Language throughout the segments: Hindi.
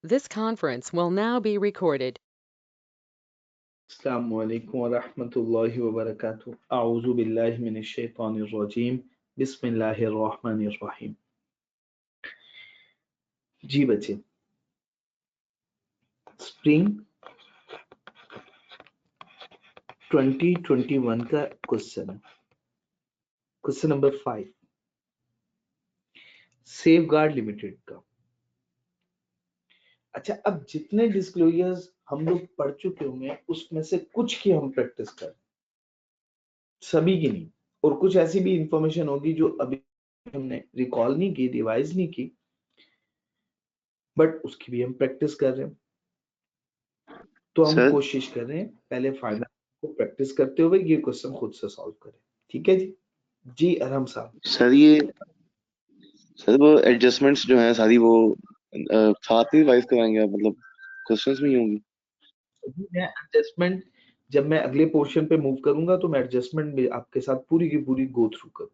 This conference will now be recorded. अस्सलामु अलैकुम व रहमतुल्लाहि व बरकातुहू। अऊज़ु बिल्लाहि मिनश शैतानिर रजीम। बिस्मिल्लाहिर रहमानिर रहीम। जी बच्चे, स्प्रिंग 2021 का क्वेश्चन है। क्वेश्चन नंबर 5, सेफगार्ड लिमिटेड का। अच्छा, अब जितने डिस्क्लोजर्स हम लोग पढ़ चुके होंगे उसमें से कुछ की हम प्रैक्टिस करें, सभी की नहीं। और कुछ ऐसी भी इंफॉर्मेशन होगी जो अभी हमने रिकॉल नहीं की, रिवाइज नहीं की, बट उसकी भी हम प्रैक्टिस कर रहे हैं। तो हम सर कोशिश कर रहे हैं पहले फाइनल को प्रैक्टिस करते हुए ये क्वेश्चन खुद से सॉल्व करें। ठीक है जी। जी अरहम साहब। सर वो एडजस्टमेंट्स जो हैं सारी वो साथ ही रिवाइज कराएंगे आप, मतलब क्वेश्चंस में ही होंगी? मैं एडजस्टमेंट जब मैं अगले पोर्शन पे मूव करूंगा तो मैं एडजस्टमेंट भी आपके साथ पूरी की पूरी गो थ्रू करूँ।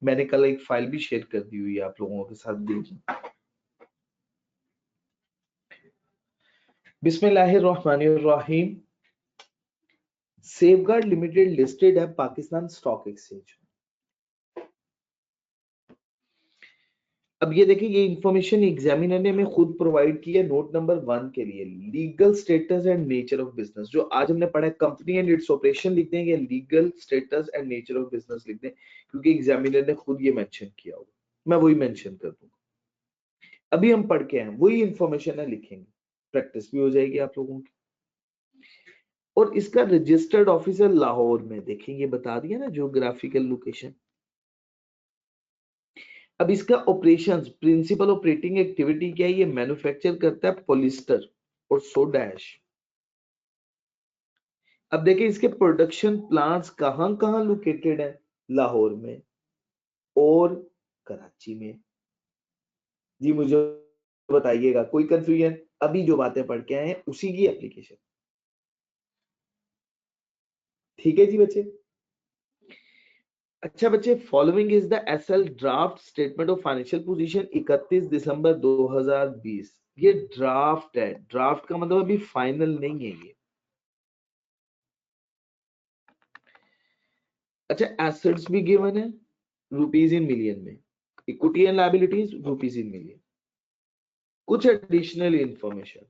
मैंने कल एक फाइल भी शेयर कर दी हुई है आप लोगों के साथ, देखिए। बिस्मिल्लाहिर्रहमानिर्रहीम। सेफगार्ड लिमिटेड लिस्टेड है पाकिस्तान स्टॉक एक्सचेंज। अब ये देखिए, ये इंफॉर्मेशन एग्जामिनर ने हमें खुद प्रोवाइड की है नोट नंबर 1 के लिए। Legal status and nature of business, जो आज हमने पढ़ा है, कंपनी एंड इट्स ऑपरेशन लिखते हैं या legal status and nature of business लिखते हैं, क्योंकि एग्जामिनर ने खुद ये मेंशन किया होगा। मैं वही मेंशन कर दूंगा। अभी हम पढ़ के हैं वही इंफॉर्मेशन है, लिखेंगे, प्रैक्टिस भी हो जाएगी आप लोगों की। और इसका रजिस्टर्ड ऑफिसर लाहौर में, देखेंगे बता दिया ना ज्योग्राफिकल लोकेशन। अब इसका ऑपरेशंस, प्रिंसिपल ऑपरेटिंग एक्टिविटी क्या है? ये मैन्युफैक्चर करता है पॉलिस्टर और सोडा ऐश। अब देखिए इसके प्रोडक्शन प्लांट्स कहां कहां लोकेटेड है, लाहौर में और कराची में। जी मुझे बताइएगा कोई कंफ्यूजन? अभी जो बातें पढ़ के आए हैं उसी की एप्लीकेशन। ठीक है जी बच्चे। अच्छा बच्चे, following is the SL draft statement of financial position 31 December 2020। ये ड्राफ्ट है, ड्राफ्ट का मतलब अभी फाइनल नहीं है ये। अच्छा, एसेट्स भी गिवन है रुपीज इन मिलियन में, equity and liabilities rupees in million. कुछ additional information,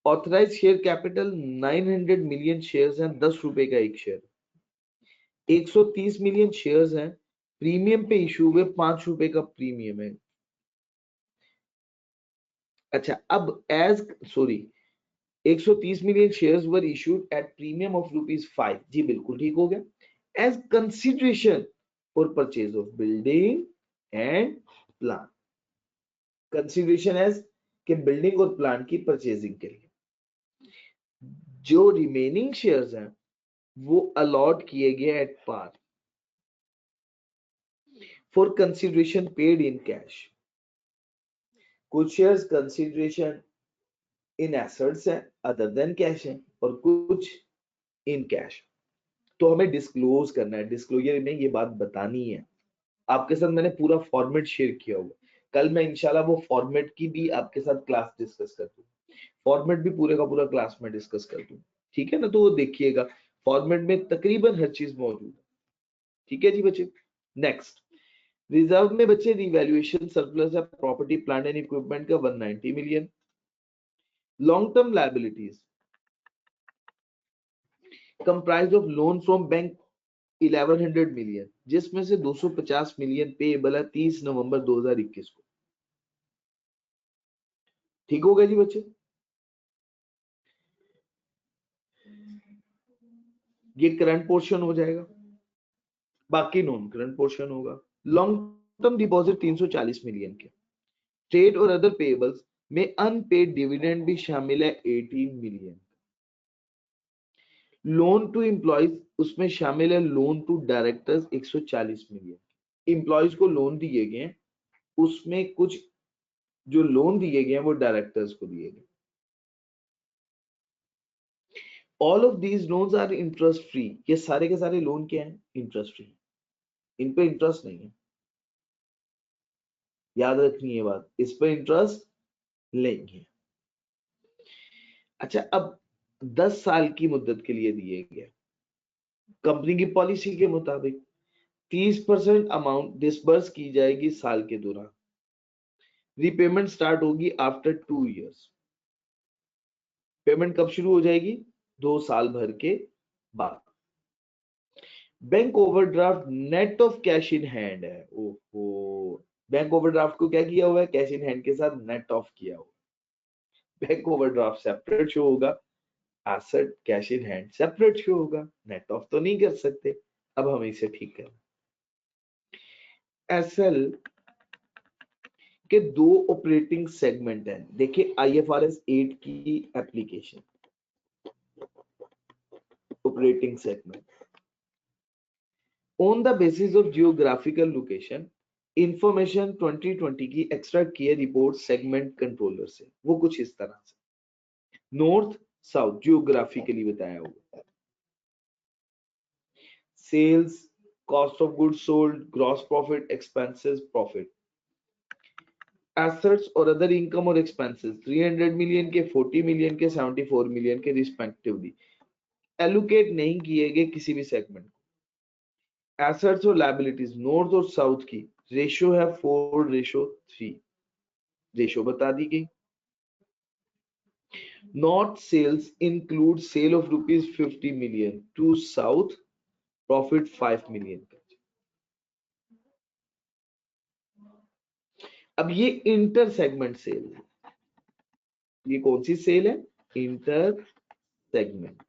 authorise share capital 900 million shares हैं, 10 रुपए का एक शेयर। 130 मिलियन शेयर्स हैं, प्रीमियम पे इशू हुए, 5 रुपए का प्रीमियम है। अच्छा, अब as sorry 130 million shares were issued at premium of ₹5। जी बिल्कुल ठीक हो गया। As consideration for purchase of building and plant. Consideration as के बिल्डिंग और प्लान की परचेजिंग के लिए। जो रिमेनिंग शेयर्स हैं वो अलॉट किए गए at par for consideration paid in cash. कुछ शेयर्स कंसिडरेशन इन एसेट्स है अदर देन कैश है, और कुछ इन कैश। तो हमें डिस्क्लोज करना है, डिस्क्लोजर में ये बात बतानी है। आपके साथ मैंने पूरा फॉर्मेट शेयर किया हुआ। कल मैं इंशाल्लाह वो फॉर्मेट की भी आपके साथ क्लास डिस्कस कर दूं, फॉर्मेट भी पूरे का पूरा क्लास में डिस्कस कर दूं। ठीक है ना, तो वो देखिएगा, फॉर्मेट में तकरीबन हर चीज मौजूद है। ठीक है जी बच्चे। नेक्स्ट, रिजर्व में बच्चे रिवैल्यूएशन सरप्लस है प्रॉपर्टी प्लांट एंड इक्विपमेंट का 190 million. Long term liabilities comprise of loan from bank 1100 million, जिसमें से 250 मिलियन पेएबल है 30 नवंबर 2021 को। ठीक हो गया जी बच्चे। ये करंट पोर्शन हो जाएगा, बाकी नॉन करंट पोर्शन होगा। लॉन्ग टर्म डिपॉजिट 340 मिलियन के। ट्रेड और अदर पेएबल्स में अनपेड डिविडेंड भी शामिल है 18 मिलियन। लोन टू एम्प्लॉयज उसमें शामिल है, loan to directors 140 million. Employees को लोन दिए गए, उसमें कुछ जो लोन दिए गए हैं वो डायरेक्टर्स को दिए गए। All of these loans are interest free. ये सारे के सारे लोन क्या हैं? इंटरेस्ट फ्री, इन पे इंटरेस्ट नहीं है, याद रखनी ये बात, इस पे इंटरेस्ट लेंगे। अच्छा, अब 10 साल की मुद्दत के लिए दिए गए, कंपनी की पॉलिसी के मुताबिक 30% अमाउंट डिसबर्स की जाएगी साल के दौरान। रीपेमेंट स्टार्ट होगी आफ्टर 2 इयर्स। पेमेंट कब शुरू हो जाएगी? 2 साल भर के बाद। Bank overdraft net of cash in hand है। ओहो, बैंक ओवरड्राफ्ट को क्या किया हुआ है? कैश इन हैंड के साथ नेट ऑफ किया हुआ। बैंक ओवरड्राफ्ट सेपरेट शो होगा, asset cash in hand separate show होगा, नेट ऑफ तो नहीं कर सकते। अब हम इसे ठीक करें। एसएल के 2 ऑपरेटिंग सेगमेंट हैं। देखिए आईएफआरएस 8 की application, operating segment on the basis of geographical location, information 2020 की extra care report segment controller से। वो कुछ इस तरह से, नॉर्थ साउथ जियोग्राफिकली बताया हुआ, sales, cost of goods sold, gross profit, expenses, profit, assets और अदर इनकम और एक्सपेंसेस 300 मिलियन के, 40 मिलियन के, 74 मिलियन के रिस्पेक्टिवली एलोकेट नहीं किए गए किसी भी सेगमेंट को। एसेट्स और लायबिलिटीज नॉर्थ और साउथ की रेशियो है 4:3, रेशियो बता दी गई। Not sales include sale of ₹50 million to south, profit 5 million का। अब ये इंटर सेगमेंट सेल है। ये कौन सी सेल है? Inter segment.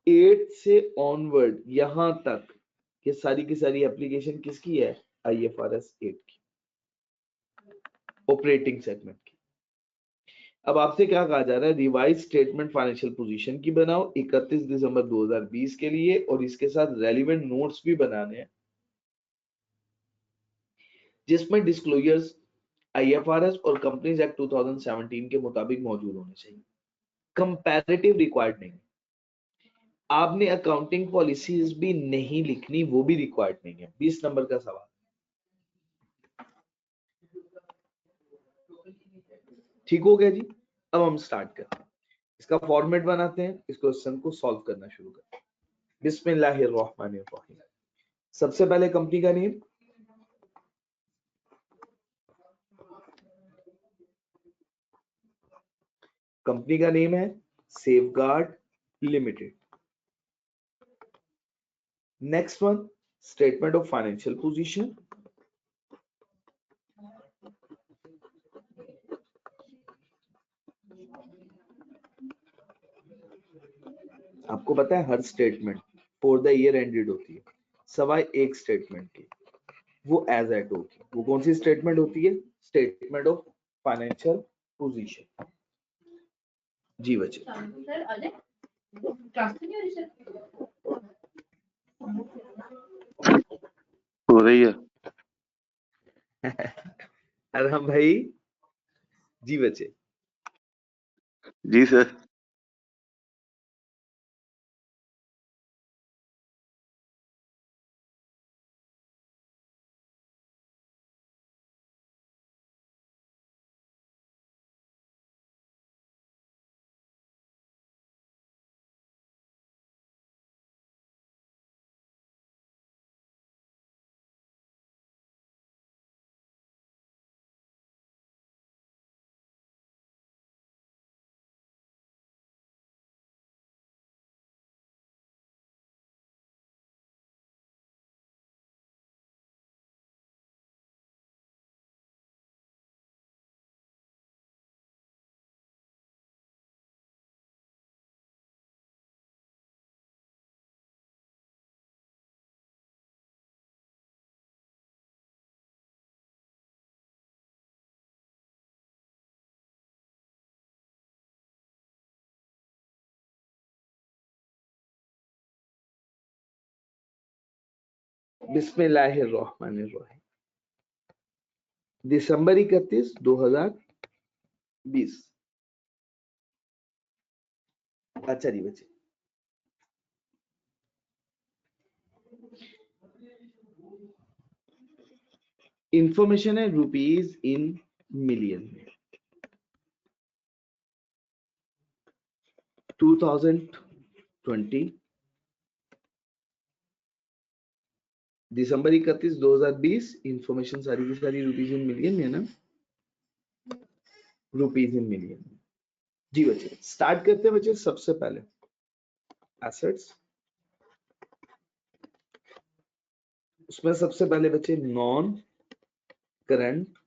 8 से ऑनवर्ड यहां तक ये सारी की सारी एप्लीकेशन किसकी है? आईएफआरएस 8 की, ऑपरेटिंग सेगमेंट की। अब आपसे क्या कहा जा रहा है? रिवाइज स्टेटमेंट फाइनेंशियल पोजीशन की बनाओ 31 दिसंबर 2020 के लिए, और इसके साथ रेलिवेंट नोट्स भी बनाने हैं जिसमें डिस्क्लोजर्स आईएफआरएस और कंपनीज एक्ट 2017 के मुताबिक मौजूद होने चाहिए। कंपैरेटिव रिक्वायर्ड नहीं। आपने अकाउंटिंग पॉलिसीज भी नहीं लिखनी, वो भी रिक्वायर्ड नहीं है। 20 नंबर का सवाल। ठीक हो गया जी। अब हम स्टार्ट करते हैं, इसका फॉर्मेट बनाते हैं, इस क्वेश्चन को सॉल्व करना शुरू करते हैं। बिस्मिल्लाहिर्रहमानिर्रहीम। सबसे पहले कंपनी का नेम, कंपनी का नेम है safeguard limited. Next one, statement of financial position, आपको पता है हर statement for the year ended होती है, सवाए एक स्टेटमेंट की, वो एज एट होती है। वो कौन सी स्टेटमेंट होती है? Statement of financial position. जी बच्चे। हो रही है। अरहम भाई। जी बच्चे। जी सर। बिस्मिल्लाहिर्रहमानिर्रहीम। दिसंबर 31, 2020। अच्छा जी बच्चे। इंफॉर्मेशन है रुपीज इन मिलियन में। 2020 दिसंबर 31 2020 इंफॉर्मेशन सारी की सारी रुपीज इन मिलियन में ना, रुपीज इन मिलियन। जी बच्चे स्टार्ट करते हैं बच्चे। सबसे पहले एसेट्स, उसमें सबसे पहले बच्चे non current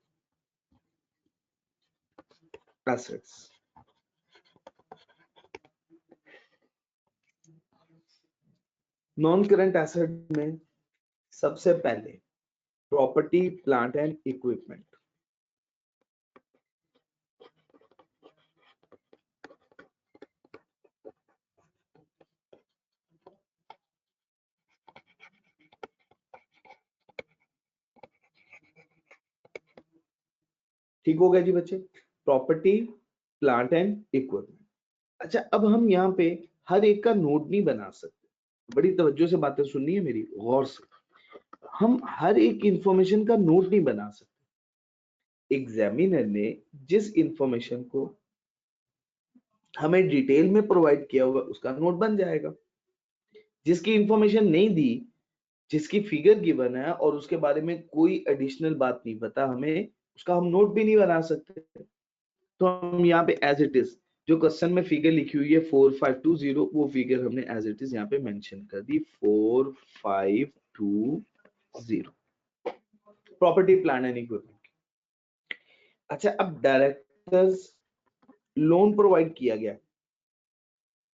assets. Non current asset में सबसे पहले प्रॉपर्टी प्लांट एंड इक्विपमेंट। ठीक हो गया जी बच्चे, प्रॉपर्टी प्लांट एंड इक्विपमेंट। अच्छा अब हम यहाँ पे हर एक का नोट नहीं बना सकते, बड़ी तवज्जो से बातें सुननी है मेरी, गौर से। हम हर एक इंफॉर्मेशन का नोट नहीं बना सकते। एग्जामिनर ने जिस इंफॉर्मेशन को हमें डिटेल में प्रोवाइड किया होगा उसका नोट बन जाएगा। जिसकी इंफॉर्मेशन नहीं दी, जिसकी फिगर गिवन है और उसके बारे में कोई एडिशनल बात नहीं पता हमें, उसका हम नोट भी नहीं बना सकते। तो हम यहाँ पे एज इट इज जो क्वेश्चन में फिगर लिखी हुई है 4520, वो फिगर हमने एज इट इज यहाँ पे मेंशन कर दी 4520, प्रॉपर्टी प्लांट एंड इक्विपमेंट। अच्छा अब डायरेक्टर्स लोन प्रोवाइड किया गया,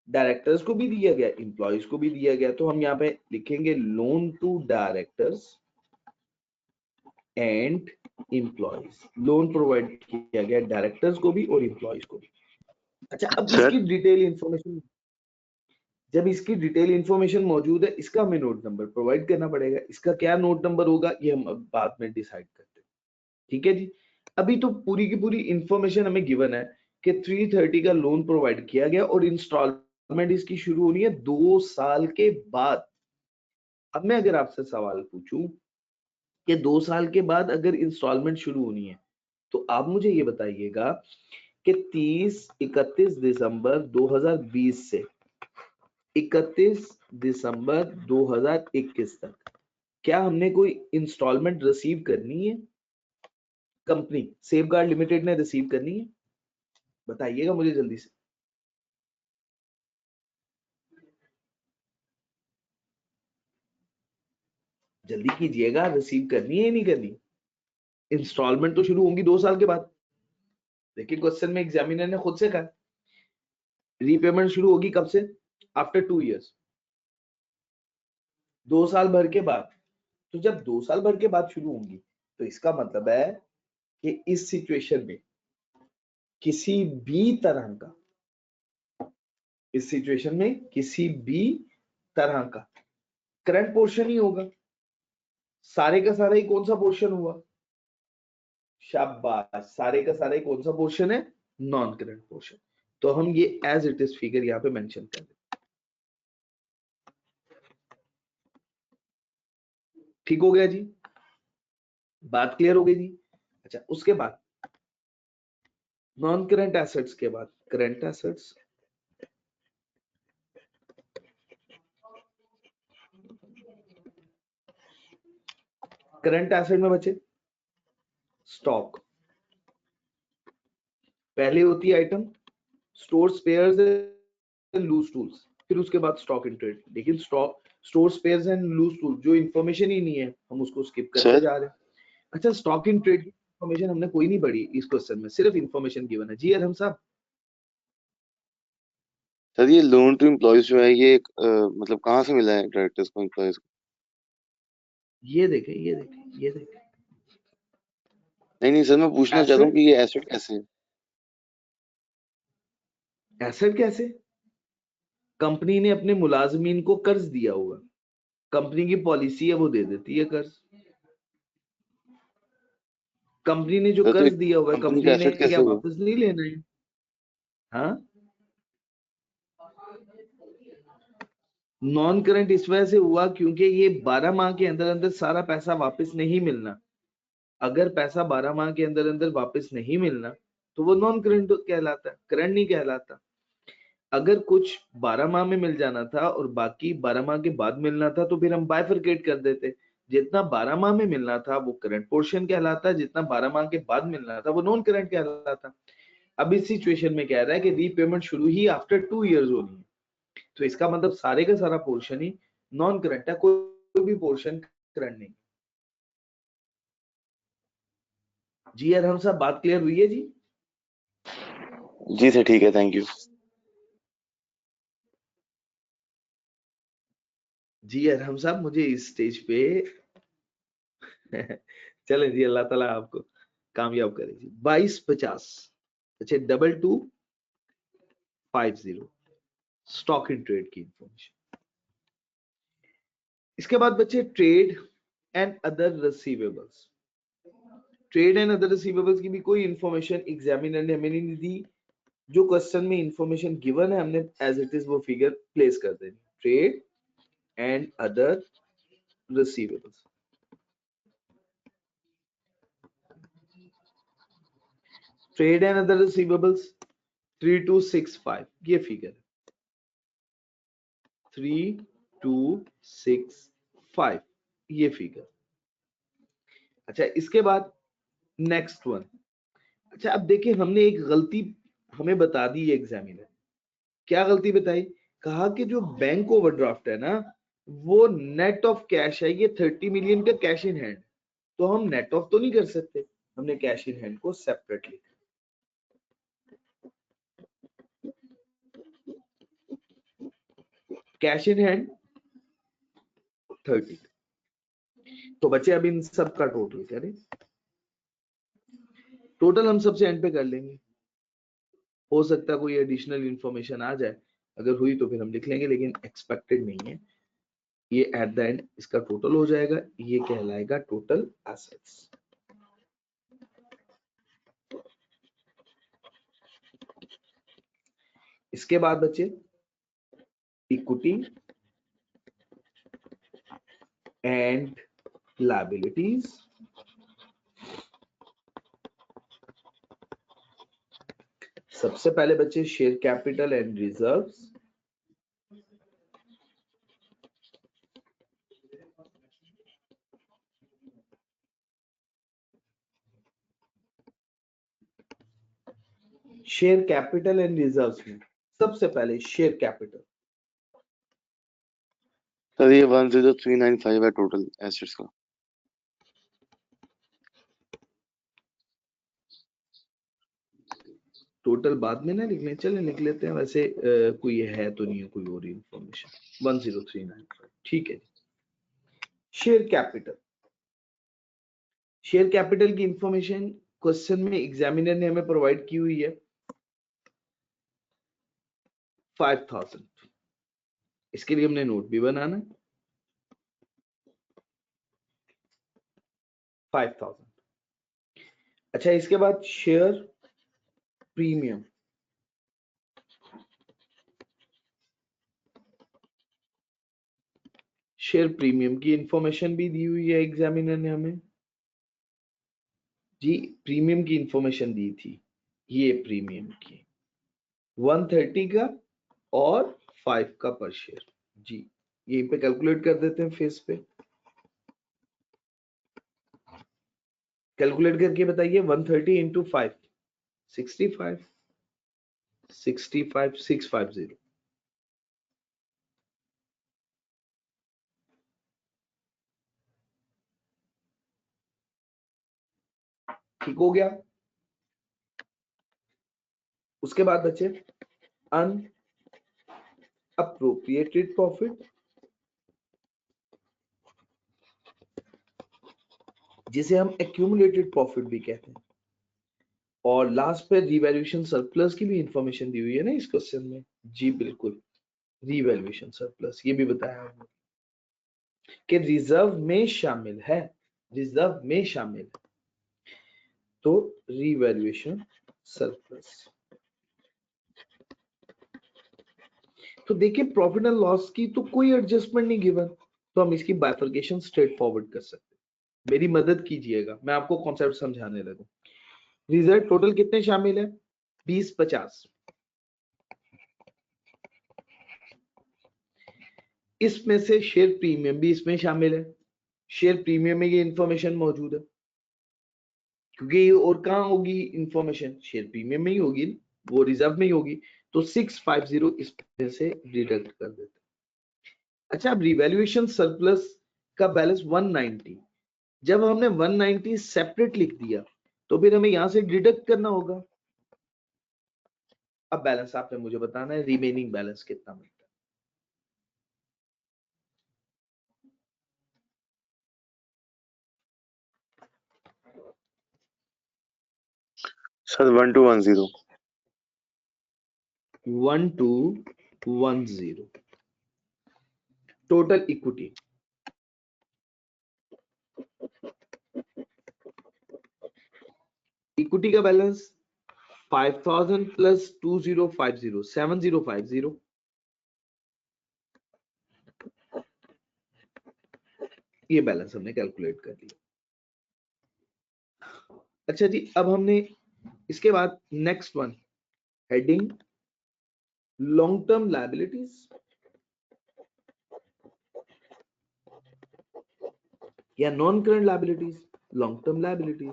डायरेक्टर्स को भी दिया गया, एम्प्लॉयज को भी दिया गया, तो हम यहाँ पे लिखेंगे loan to directors and employees. Loan provide किया गया डायरेक्टर्स को भी और एम्प्लॉयज को भी। अच्छा अब इसकी डिटेल इंफॉर्मेशन, जब इसकी डिटेल इंफॉर्मेशन मौजूद है, इसका हमें नोट नंबर प्रोवाइड करना पड़ेगा। इसका क्या नोट नंबर होगा ये हम अब बाद में डिसाइड करते हैं। ठीक है जी, अभी तो पूरी की पूरी इंफॉर्मेशन हमें गिवन है कि 330 का लोन प्रोवाइड किया गया और इंस्टॉलमेंट इसकी शुरू होनी है 2 साल के बाद। अब मैं अगर आपसे सवाल पूछूं कि 2 साल के बाद अगर इंस्टॉलमेंट शुरू होनी है, तो आप मुझे ये बताइएगा कि 31 दिसंबर 2020 से 31 दिसंबर 2021 तक क्या हमने कोई इंस्टॉलमेंट रिसीव करनी है? कंपनी सेफगार्ड लिमिटेड ने रिसीव करनी है? बताइएगा मुझे जल्दी से। जल्दी कीजिएगा, रिसीव करनी है या नहीं करनी? इंस्टॉलमेंट तो शुरू होंगी 2 साल के बाद, लेकिन क्वेश्चन में एग्जामिनर ने खुद से कहा रीपेमेंट शुरू होगी कब से? आफ्टर 2 इयर्स, 2 साल भर के बाद। तो जब 2 साल भर के बाद शुरू होंगी तो इसका मतलब है कि इस सिचुएशन में किसी भी तरह का, इस सिचुएशन में किसी भी तरह का करंट पोर्शन ही होगा। सारे का सारा ही कौन सा पोर्शन हुआ? शाबाश, सारे का सारा ही कौन सा पोर्शन है? Non current portion. तो हम ये एज इट इज फिगर यहाँ पे मेंशन कर दें। ठीक हो गया जी, बात क्लियर हो गई जी। अच्छा उसके बाद नॉन करंट एसेट्स के बाद करंट एसेट्स। करंट एसेट में बचे स्टॉक, पहले होती है item store spares and loose tools, फिर उसके बाद स्टॉक इन ट्रेड। लेकिन stock store spares and loose tool जो इंफॉर्मेशन ही नहीं है, हम उसको स्किप करते जा रहे हैं। अच्छा स्टॉक इन ट्रेड की इंफॉर्मेशन हमने कोई नहीं पढ़ी इस क्वेश्चन में, सिर्फ इंफॉर्मेशन गिवन है। जी अरहम साहब। सर ये लोन टू एम्प्लॉयज जो है ये मतलब कहाँ से मिला है डायरेक्टर्स को एम्प्लॉयज को? ये देखें ये देखें ये देखें, नहीं सर, मैं पूछना चाहता हूँ कि ये एसेट कैसे है? एसेट कैसे? कंपनी ने अपने मुलाजमीन को कर्ज दिया हुआ, कंपनी की पॉलिसी है वो दे देती है कर्ज। कंपनी ने जो सर तो कर्ज दिया हुआ है कंपनी कंपनी का ने एसेट क्या कैसे हुआ? वापस नहीं लेना है? हाँ, नॉन करंट इस वजह से हुआ क्योंकि ये 12 माह के अंदर अंदर सारा पैसा वापस नहीं मिलना। अगर पैसा 12 माह के अंदर अंदर वापस नहीं मिलना तो वो नॉन करंट कहलाता है, करंट नहीं कहलाता। अगर कुछ 12 माह में मिल जाना था और बाकी 12 माह के बाद मिलना था तो फिर हम बाइफरकेट कर देते, जितना 12 माह में मिलना था वो करंट पोर्शन कहलाता है, जितना 12 माह के बाद मिलना था वो नॉन करंट कहलाता। अब इस सिचुएशन में कह रहा है कि रीपेमेंट शुरू ही आफ्टर 2 इयर्स होनी है, तो इसका मतलब सारे का सारा पोर्शन ही नॉन करंट है, कोई भी पोर्शन करंट नहीं। जी यार हम सब बात क्लियर हुई है जी? जी सर ठीक है, थैंक यू। जी यार हम साहब मुझे इस स्टेज पे चले जी, अल्लाह ताला आपको कामयाब करे जी। 2250, अच्छा 2250 स्टॉक इन ट्रेड की इंफॉर्मेशन। इसके बाद बच्चे trade and other receivables. Trade and other receivables की भी कोई इंफॉर्मेशन एग्जामिनर ने हमें नहीं दी, जो क्वेश्चन में इंफॉर्मेशन गिवन है हमने एज इट इज वो फिगर प्लेस कर देनी। Trade and other receivables, trade and other receivables 3265 ये फिगर है, 3265 ये फिगर। अच्छा इसके बाद नेक्स्ट वन। अच्छा अब देखिए हमने एक गलती हमें बता दी एग्जामिनर, क्या गलती बताई? कहा कि जो बैंक ओवरड्राफ्ट है ना वो नेट ऑफ कैश है, ये 30 मिलियन का कैश इन हैंड, तो हम नेट ऑफ तो नहीं कर सकते, हमने कैश इन हैंड को सेपरेट लिखा। कैश इन हैंड 30, तो बच्चे अब इन सब का टोटल करें, टोटल हम सबसे एंड पे कर लेंगे, हो सकता है कोई एडिशनल इंफॉर्मेशन आ जाए, अगर हुई तो फिर हम लिख लेंगे, लेकिन एक्सपेक्टेड नहीं है। ये एट द एंड इसका टोटल हो जाएगा, ये कहलाएगा टोटल एसेट्स। इसके बाद बच्चे इक्विटी एंड लायबिलिटीज, सबसे पहले बच्चे share capital and reserves, share capital and reserves में सबसे पहले शेयर कैपिटल, सर ये 10395 है टोटल एसेट्स का। टोटल बाद में ना लिख लें, चले लिख लेते हैं, वैसे कोई है तो नहीं है कोई और इंफॉर्मेशन। 10395 ठीक है। शेयर कैपिटल, शेयर कैपिटल की इंफॉर्मेशन क्वेश्चन में एग्जामिनर ने हमें प्रोवाइड की हुई है 5000, इसके लिए हमने नोट भी बनाना 5000। अच्छा इसके बाद शेयर प्रीमियम, शेयर प्रीमियम की इंफॉर्मेशन भी दी हुई है एग्जामिनर ने हमें जी, प्रीमियम की इंफॉर्मेशन दी थी, ये प्रीमियम की 130 का और 5 का पर शेयर जी, यहीं पे कैलकुलेट कर देते हैं फेस पे, कैलकुलेट करके बताइए 130 इंटू 5 65 65 650 ठीक हो गया। उसके बाद बचे अनअप्रोप्रिएटेड प्रॉफिट, जिसे हम एक्यूमुलेटेड प्रॉफिट भी कहते हैं, और लास्ट पे रिवैल्यूएशन सरप्लस की भी इंफॉर्मेशन दी हुई है ना इस क्वेश्चन में जी, बिल्कुल रिवैल्यूएशन सरप्लस ये भी बताया हमने कि रिजर्व में शामिल है, रिजर्व में शामिल है, तो रिवैल्यूएशन सरप्लस। तो देखिए प्रॉफिट एंड लॉस की तो कोई एडजस्टमेंट नहीं गिवन, तो हम इसकी बाइफरकेशन स्ट्रेट फॉरवर्ड कर सकते हैं। मेरी मदद कीजिएगा, मैं आपको कॉन्सेप्ट समझाने लगूं। रिजर्व टोटल कितने शामिल है? 20-50। इसमें से शेयर प्रीमियम भी इसमें शामिल है। शेयर प्रीमियम में ये इंफॉर्मेशन मौजूद है, क्योंकि और कहाँ होगी इंफॉर्मेशन? शेयर प्रीमियम में ही होगी, वो रिजर्व में ही होगी। तो 650 इसमें से डिडक्ट कर देते हैं। अच्छा, अब रिवैल्यूएशन सरप्लस का बैलेंस 190, जब हमने 190 सेपरेट लिख दिया तो फिर हमें यहां से डिडक्ट करना होगा। अब बैलेंस आपने मुझे बताना है, रिमेनिंग बैलेंस कितना मिलता है। सर 1210। 1210 total equity. इक्विटी का बैलेंस 5000 प्लस 2050 7050। ये बैलेंस हमने कैलकुलेट कर लिया। अच्छा जी, अब हमने इसके बाद next one, heading long term liabilities या non current liabilities. Long term liabilities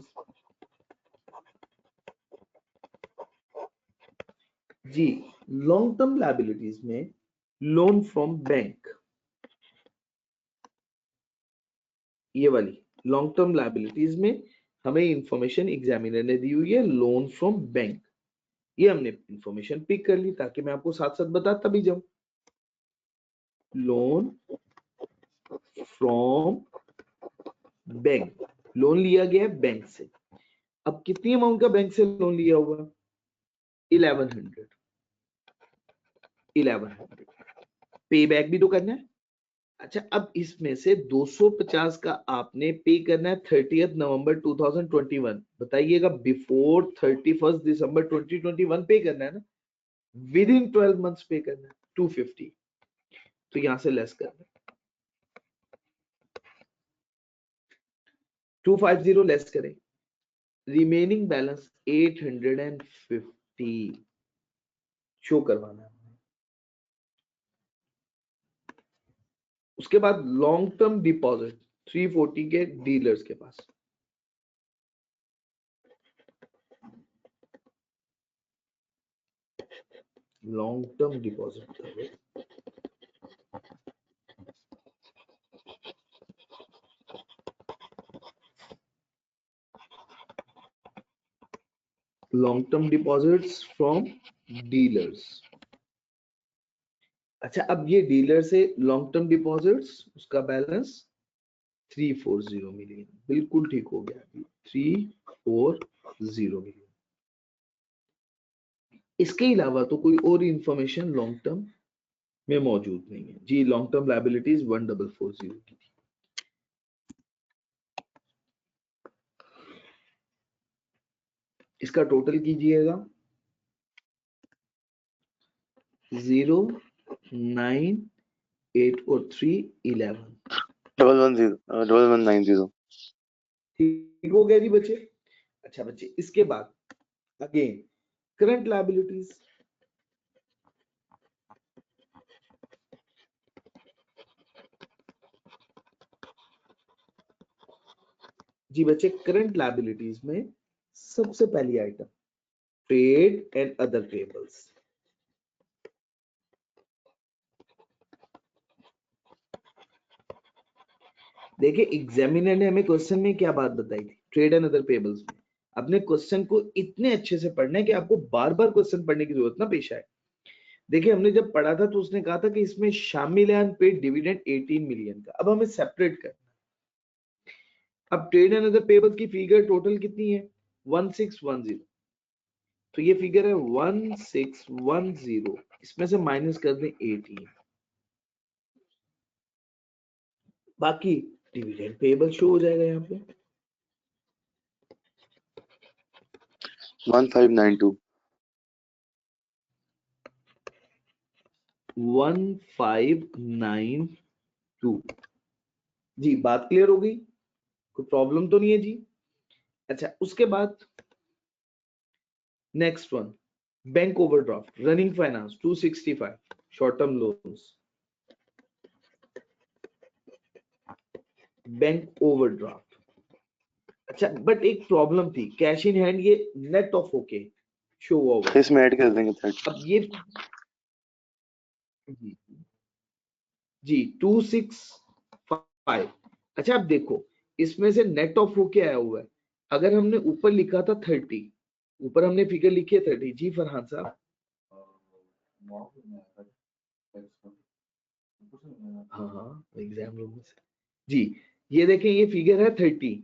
जी, लॉन्ग टर्म लायबिलिटीज में लोन फ्रॉम बैंक, ये वाली लॉन्ग टर्म लायबिलिटीज में हमें इंफॉर्मेशन एग्जामिनर ने दी हुई है, लोन फ्रॉम बैंक। ये हमने इंफॉर्मेशन पिक कर ली ताकि मैं आपको साथ साथ बताता भी जाऊं। लोन फ्रॉम बैंक, लोन लिया गया है बैंक से। अब कितनी अमाउंट का बैंक से लोन लिया हुआ? 1100। पे बैक भी तो करना है। अच्छा, अब इसमें से 250 का आपने पे करना है 30 नवंबर 2021। बताइएगा, बिफोर 31 दिसंबर 2021 पे करना है ना, विद इन 12 मंथ्स पे करना है 250। तो यहां से लेस करना है 250 लेस करें, रिमेनिंग बैलेंस 850 शो करवाना है। उसके बाद लॉन्ग टर्म डिपॉजिट 340 के डीलर्स के पास। Long term deposit, long term deposits from dealers. अच्छा, अब ये डीलर से लॉन्ग टर्म डिपॉजिट्स, उसका बैलेंस 340 मिलियन, बिल्कुल ठीक हो गया, 340 मिलियन। इसके अलावा तो कोई और इंफॉर्मेशन लॉन्ग टर्म में मौजूद नहीं है जी। लॉन्ग टर्म लायबिलिटीज 1440 की थी। इसका टोटल कीजिएगा 0, 9, 8 और 3, 11। 1190। ठीक हो गया जी बच्चे। अच्छा बच्चे, इसके बाद अगेन करंट लायबिलिटीज। जी बच्चे, करंट लायबिलिटीज में सबसे पहली item trade and other payables. देखिए, एग्जामिनर ने हमें क्वेश्चन में क्या बात बताई थी ट्रेड एंड अदर पेबल्स में। अपने क्वेश्चन को इतने अच्छे से पढ़ना है कि आपको बार बार क्वेश्चन पढ़ने की जरूरत ना पेश आए। देखिए, हमने जब पढ़ा था तो उसने कहा था कि इसमें शामिल है अनपेड डिविडेंड 18 मिलियन का। अब हमें सेपरेट करना। अब ट्रेड एंड अदर पेबल्स की फिगर टोटल कितनी है? 1610। तो ये फिगर है 1610, इसमें से माइनस कर दें 18, बाकी डिविडेंड पेबल शो हो जाएगा यहाँ पे 1592। 1592। जी, बात क्लियर हो गई। कोई प्रॉब्लम तो नहीं है जी। अच्छा, उसके बाद next one, bank overdraft, running finance 265, short term loans, bank overdraft. अच्छा, बट एक प्रॉब्लम थी, कैश इन हैंड ये नेट ऑफ होके शो हुआ हुआ है। इसमें ऐड कर देंगे थर्ड। अब ये जी 265। अच्छा, अब देखो इसमें से नेट ऑफ होके आया हुआ है। अगर हमने ऊपर लिखा था 30, ऊपर हमने फिगर लिखी है 30 जी फरहान साहब। हाँ हाँ, एग्जाम रूम में से जी। ये देखें, ये फिगर है 30।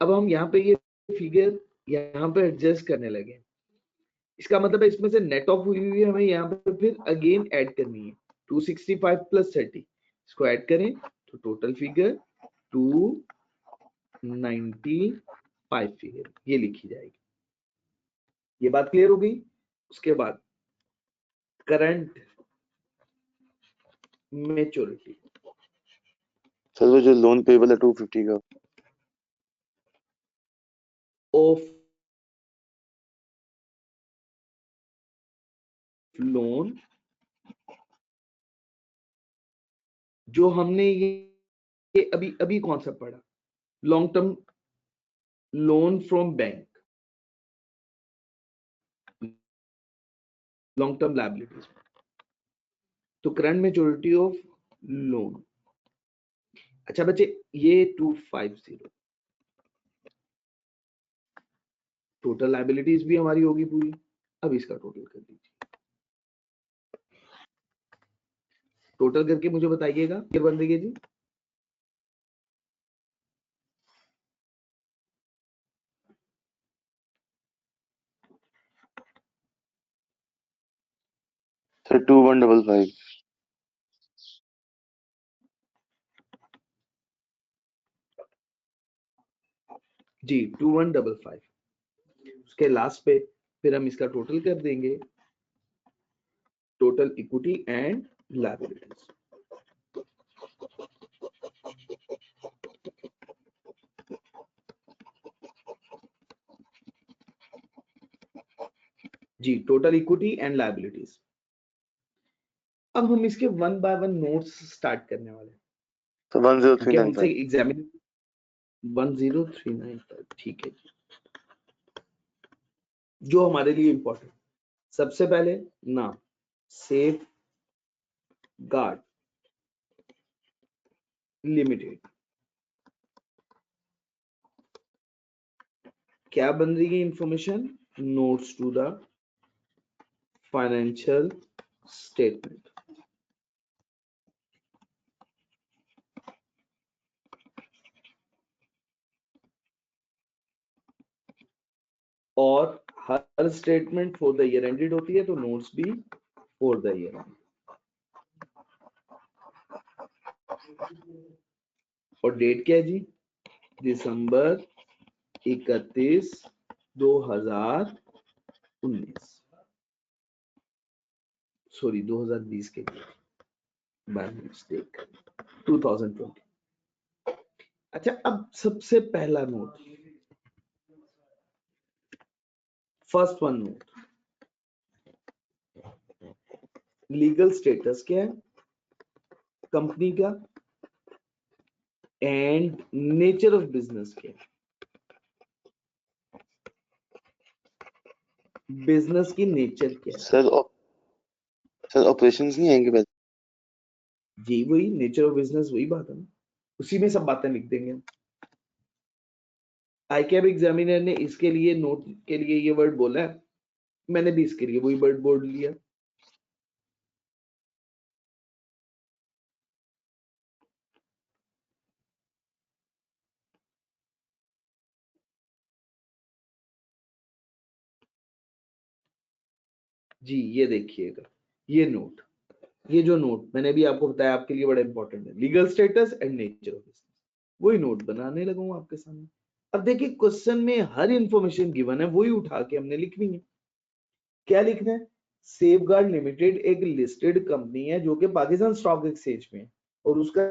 अब हम यहाँ पे ये फिगर यहाँ पे एडजस्ट करने लगे। इसका मतलब है इसमें से नेट ऑफ हुई हुई हमें यहाँ पे फिर अगेन ऐड करनी है। 265 प्लस 30, इसको ऐड करें तो टोटल फिगर 295 फिगर ये लिखी जाएगी। ये बात क्लियर हो गई। उसके बाद करंट मेच्योरिटी, सर वो जो लोन पेबल है 250 का, ऑफ लोन जो हमने ये अभी अभी कौन सा पढ़ा, long term loan from bank, long term liabilities. तो करंट मेच्योरिटी ऑफ लोन। अच्छा बच्चे, ये 250 टोटल लायबिलिटीज भी हमारी होगी पूरी। अब इसका टोटल कर दीजिए, टोटल करके मुझे बताइएगा क्या बन रही है जी। सर 2155। जी 2155। उसके लास्ट पे फिर हम इसका टोटल कर देंगे, टोटल इक्विटी एंड लायबिलिटीज। जी टोटल इक्विटी एंड लायबिलिटीज। अब हम इसके one by one notes start करने वाले हैं, तो क्योंकि हमसे 10395। एग्जामिन 10395 ठीक है जी। जो हमारे लिए इंपॉर्टेंट, सबसे पहले नाम सेफ गार्ड लिमिटेड, क्या बन रही है information, notes to the financial statement. और हर statement for the year ended होती है, तो नोट्स भी फॉर द ईयर एंड। और डेट क्या है जी, दिसंबर 31 2019, सॉरी 2020 के लिए बाय मिस्टेक 2020। अच्छा, अब सबसे पहला note, first one note, legal status क्या है कंपनी का एंड नेचर ऑफ बिजनेस क्या है, बिजनेस की नेचर क्या है। सर ऑपरेशंस नहीं आएंगे पहले। जी वही नेचर ऑफ बिजनेस, वही बात है ना, उसी में सब बातें लिख देंगे। आईकैब एग्जामिनर ने इसके लिए नोट के लिए ये वर्ड बोला है, मैंने भी इसके लिए वही वर्ड बोल लिया। जी ये देखिएगा, ये नोट, ये जो नोट मैंने भी आपको बताया आपके लिए बड़ा इंपॉर्टेंट है, legal status and nature of business, वही नोट बनाने लगा हूं आपके सामने। अब देखिए क्वेश्चन में हर इंफॉर्मेशन गिवन है, वही उठा के हमने लिखनी है। क्या लिखना है, सेफगार्ड लिमिटेड एक लिस्टेड कंपनी है जो कि पाकिस्तान स्टॉक एक्सचेंज में है और उसका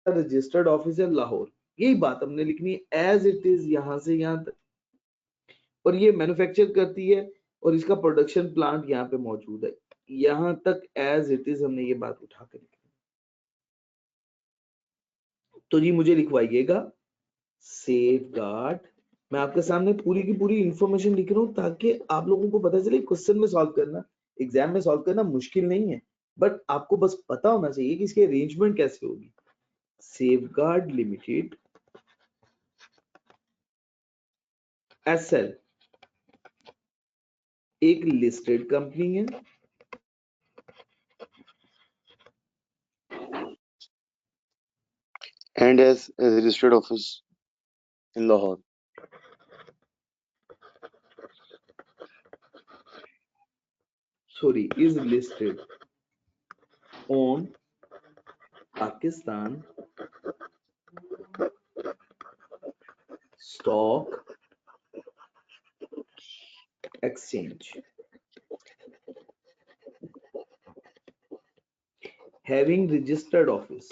रजिस्टर्ड ऑफिस है लाहौर। यही बात हमने लिखनी है एज इट इज यहां से यहां तक, और ये मैन्युफैक्चर करती है और इसका प्रोडक्शन प्लांट यहाँ पे मौजूद है, यहां तक एज इट इज हमने ये बात उठा कर लिखी। तो जी मुझे लिखवाइएगा सेफ गार्ड। मैं आपके सामने पूरी की पूरी इंफॉर्मेशन लिख रहा हूँ ताकि आप लोगों को पता चले क्वेश्चन में सॉल्व करना, एग्जाम में सॉल्व करना मुश्किल नहीं है, बट आपको बस पता होना चाहिए कि इसकी अरेंजमेंट कैसे होगी। सेफ गार्ड लिमिटेड एसएल एक लिस्टेड कंपनी है, and has a registered office in Lahore. sorry, is listed on Pakistan Stock Exchange, having registered office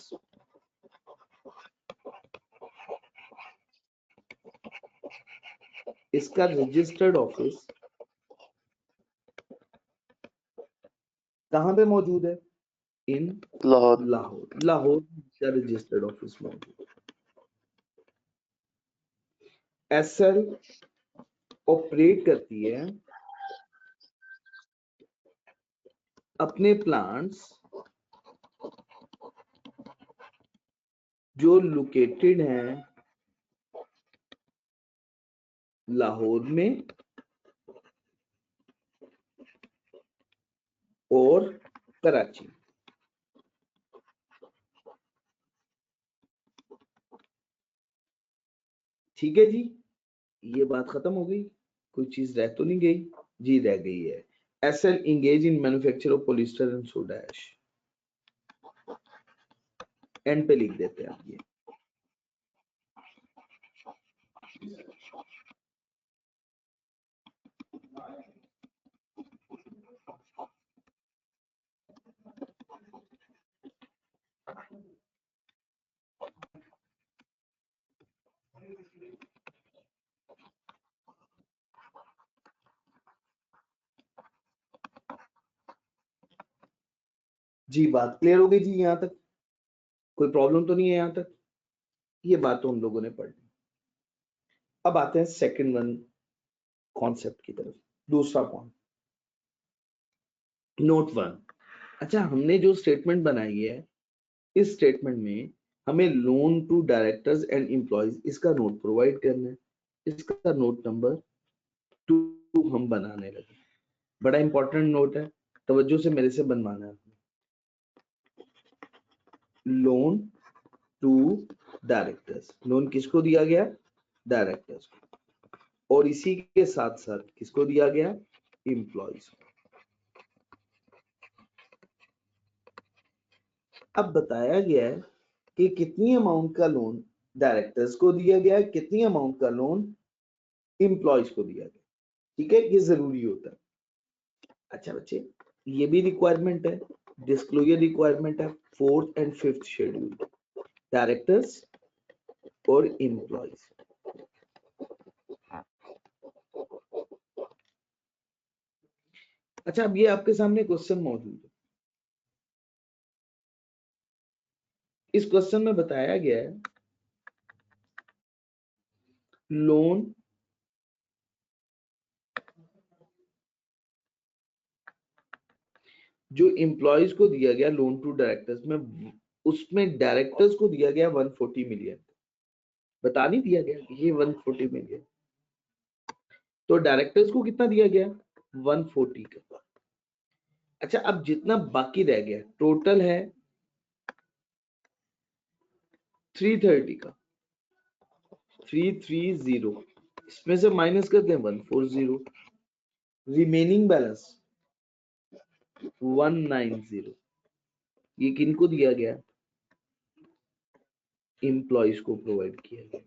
इसका रजिस्टर्ड ऑफिस कहां पे मौजूद है? इन Lahore. लाहौर। लाहौर का रजिस्टर्ड ऑफिस मौजूद है। एसएल ऑपरेट करती है अपने प्लांट्स जो लोकेटेड हैं लाहौर में और कराची। ठीक है जी, ये बात खत्म हो गई, कोई चीज रह तो नहीं गई? जी रह गई है। SL engage in manufacture of polyester and soda ash, and पे लिख देते हैं आप ये। जी बात क्लियर हो गई जी? यहां तक कोई प्रॉब्लम तो नहीं है? यहां तक ये बात तो हम लोगों ने पढ़ ली। अब आते हैं सेकंड वन कॉन्सेप्ट की तरफ, दूसरा पॉइंट, नोट वन। अच्छा, हमने जो स्टेटमेंट बनाई है, इस स्टेटमेंट में हमें loan to directors and employees इसका नोट प्रोवाइड करना है। इसका नोट नंबर 2 हम बनाने लगे। बड़ा इंपॉर्टेंट नोट है, तवज्जो से मेरे से बनवाना है। लोन टू डायरेक्टर्स, लोन किसको दिया गया? डायरेक्टर्स को, और इसी के साथ साथ किसको दिया गया? एम्प्लॉयज। अब बताया गया है कि कितनी अमाउंट का लोन डायरेक्टर्स को दिया गया है, कितनी अमाउंट का लोन एम्प्लॉयज को दिया गया। ठीक है, ये जरूरी होता है। अच्छा बच्चे, ये भी रिक्वायरमेंट है, डिस्क्लोजर रिक्वायरमेंट है, 4th and 5th schedule, directors और एम्प्लॉयज। अच्छा, अब ये आपके सामने क्वेश्चन मौजूद है। इस क्वेश्चन में बताया गया है लोन जो एम्प्लॉयज को दिया गया लोन टू डायरेक्टर्स में, उसमें डायरेक्टर्स को दिया गया 140 मिलियन। बता नहीं दिया गया कि ये 140 मिलियन, तो डायरेक्टर्स को कितना दिया गया? 140 का। अच्छा, अब जितना बाकी रह गया टोटल है 330 का, 330, इसमें से माइनस करते हैं 140, रिमेनिंग बैलेंस 190। ये किनको दिया गया? एम्प्लॉयज को प्रोवाइड किया गया।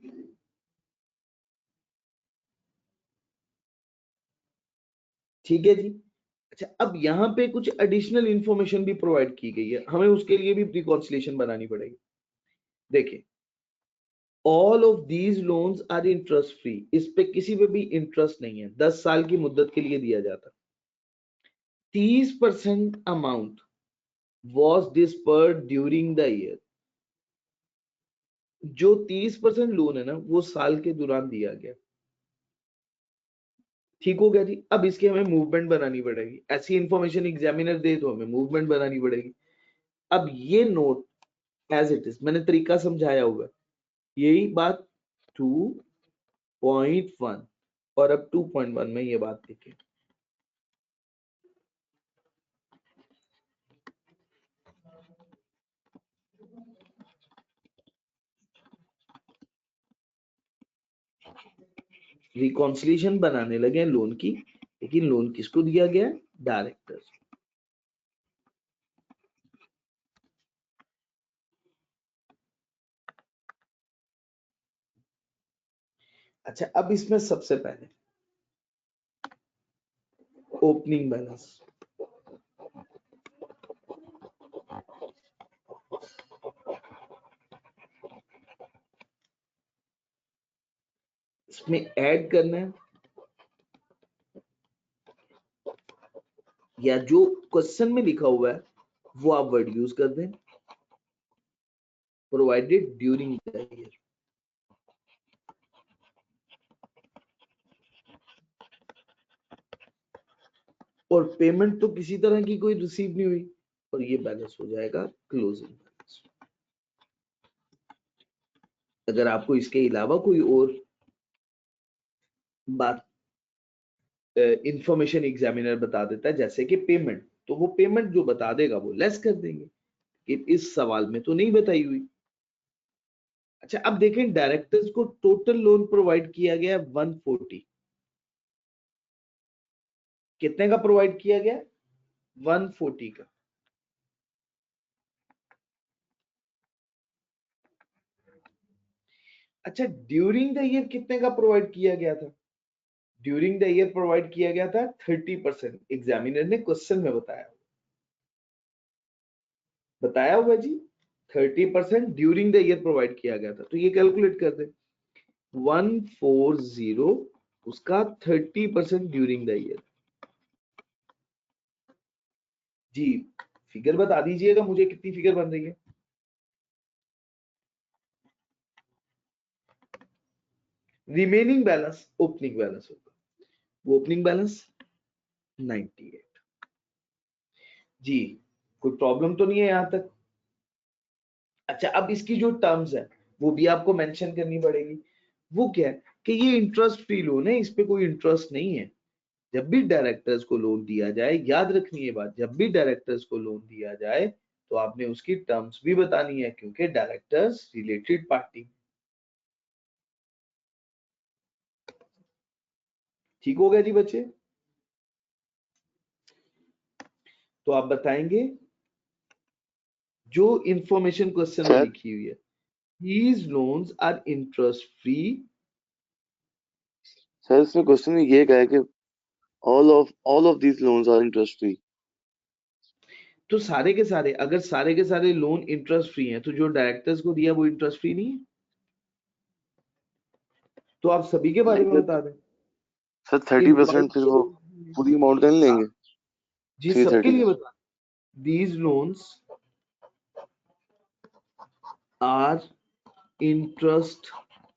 ठीक है जी। अच्छा, अब यहाँ पे कुछ एडिशनल इंफॉर्मेशन भी प्रोवाइड की गई है, हमें उसके लिए भी रिकॉन्सिलेशन बनानी पड़ेगी। देखिए, all of these loans are interest free, इस पे किसी पे भी इंटरेस्ट नहीं है, 10 साल की मुद्दत के लिए दिया जाता। 30% amount was dispersed during the year, जो 30% लोन है ना वो साल के दौरान दिया गया। ठीक हो गया जी। अब इसकी हमें मूवमेंट बनानी पड़ेगी, ऐसी इंफॉर्मेशन एग्जामिनर दे तो हमें मूवमेंट बनानी पड़ेगी। अब ये नोट एज इट इज, मैंने तरीका समझाया हुआ है, यही बात 2.1 और अब 2.1 में ये बात लिखे। रिकॉन्सिलिएशन बनाने लगे लोन की, लेकिन लोन किसको दिया गया? डायरेक्टर्स। अच्छा, अब इसमें सबसे पहले ओपनिंग बैलेंस, इसमें ऐड करना है, या जो क्वेश्चन में लिखा हुआ है वो आप वर्ड यूज कर दें, प्रोवाइडेड ड्यूरिंग द ईयर। और पेमेंट तो किसी तरह की कोई रिसीव नहीं हुई, और ये बैलेंस हो जाएगा क्लोजिंग बैलेंस। अगर आपको इसके अलावा कोई और बात इंफॉर्मेशन एग्जामिनर बता देता है जैसे कि पेमेंट, तो वो पेमेंट जो बता देगा वो लेस कर देंगे, कि इस सवाल में तो नहीं बताई हुई। अच्छा, अब देखें डायरेक्टर्स को टोटल लोन प्रोवाइड किया गया 140, कितने का प्रोवाइड किया गया? 140 का। अच्छा, ड्यूरिंग द ईयर कितने का प्रोवाइड किया गया था? ड्यूरिंग द ईयर प्रोवाइड किया गया था 30%, एग्जामिनर ने क्वेश्चन में बताया हुआ जी, 30% ड्यूरिंग द ईयर प्रोवाइड किया गया था। तो ये कैलकुलेट कर दे, 140 उसका 30% ड्यूरिंग द ईयर। जी, फिगर बता दीजिएगा मुझे, कितनी फिगर बन रही है? रिमेनिंग बैलेंस ओपनिंग बैलेंस होगा, वो ओपनिंग बैलेंस 98। जी, कोई प्रॉब्लम तो नहीं है यहां तक? अच्छा, अब इसकी जो टर्म्स है वो भी आपको मेंशन करनी पड़ेगी। वो क्या है कि ये इंटरेस्ट फ्री लोन है, इस पे कोई इंटरेस्ट नहीं है। जब भी डायरेक्टर्स को लोन दिया जाए, याद रखनी ये बात, जब भी डायरेक्टर्स को लोन दिया जाए तो आपने उसकी टर्म्स भी बतानी है, क्योंकि डायरेक्टर्स रिलेटेड पार्टी। ठीक हो गया जी बच्चे? तो आप बताएंगे जो इंफॉर्मेशन क्वेश्चन में लिखी हुई है, these loans are interest free। Sir इसमें क्वेश्चन में ये कहा है कि all of these loans are interest free। तो सारे के सारे, अगर सारे के सारे लोन इंटरेस्ट फ्री हैं, तो जो डायरेक्टर्स को दिया वो इंटरेस्ट फ्री नहीं है? तो आप सभी के बारे में बता दें। सर 30% फिर वो पूरी अमाउंट का नहीं लेंगे? जी, सबके लिए बता, these loans are interest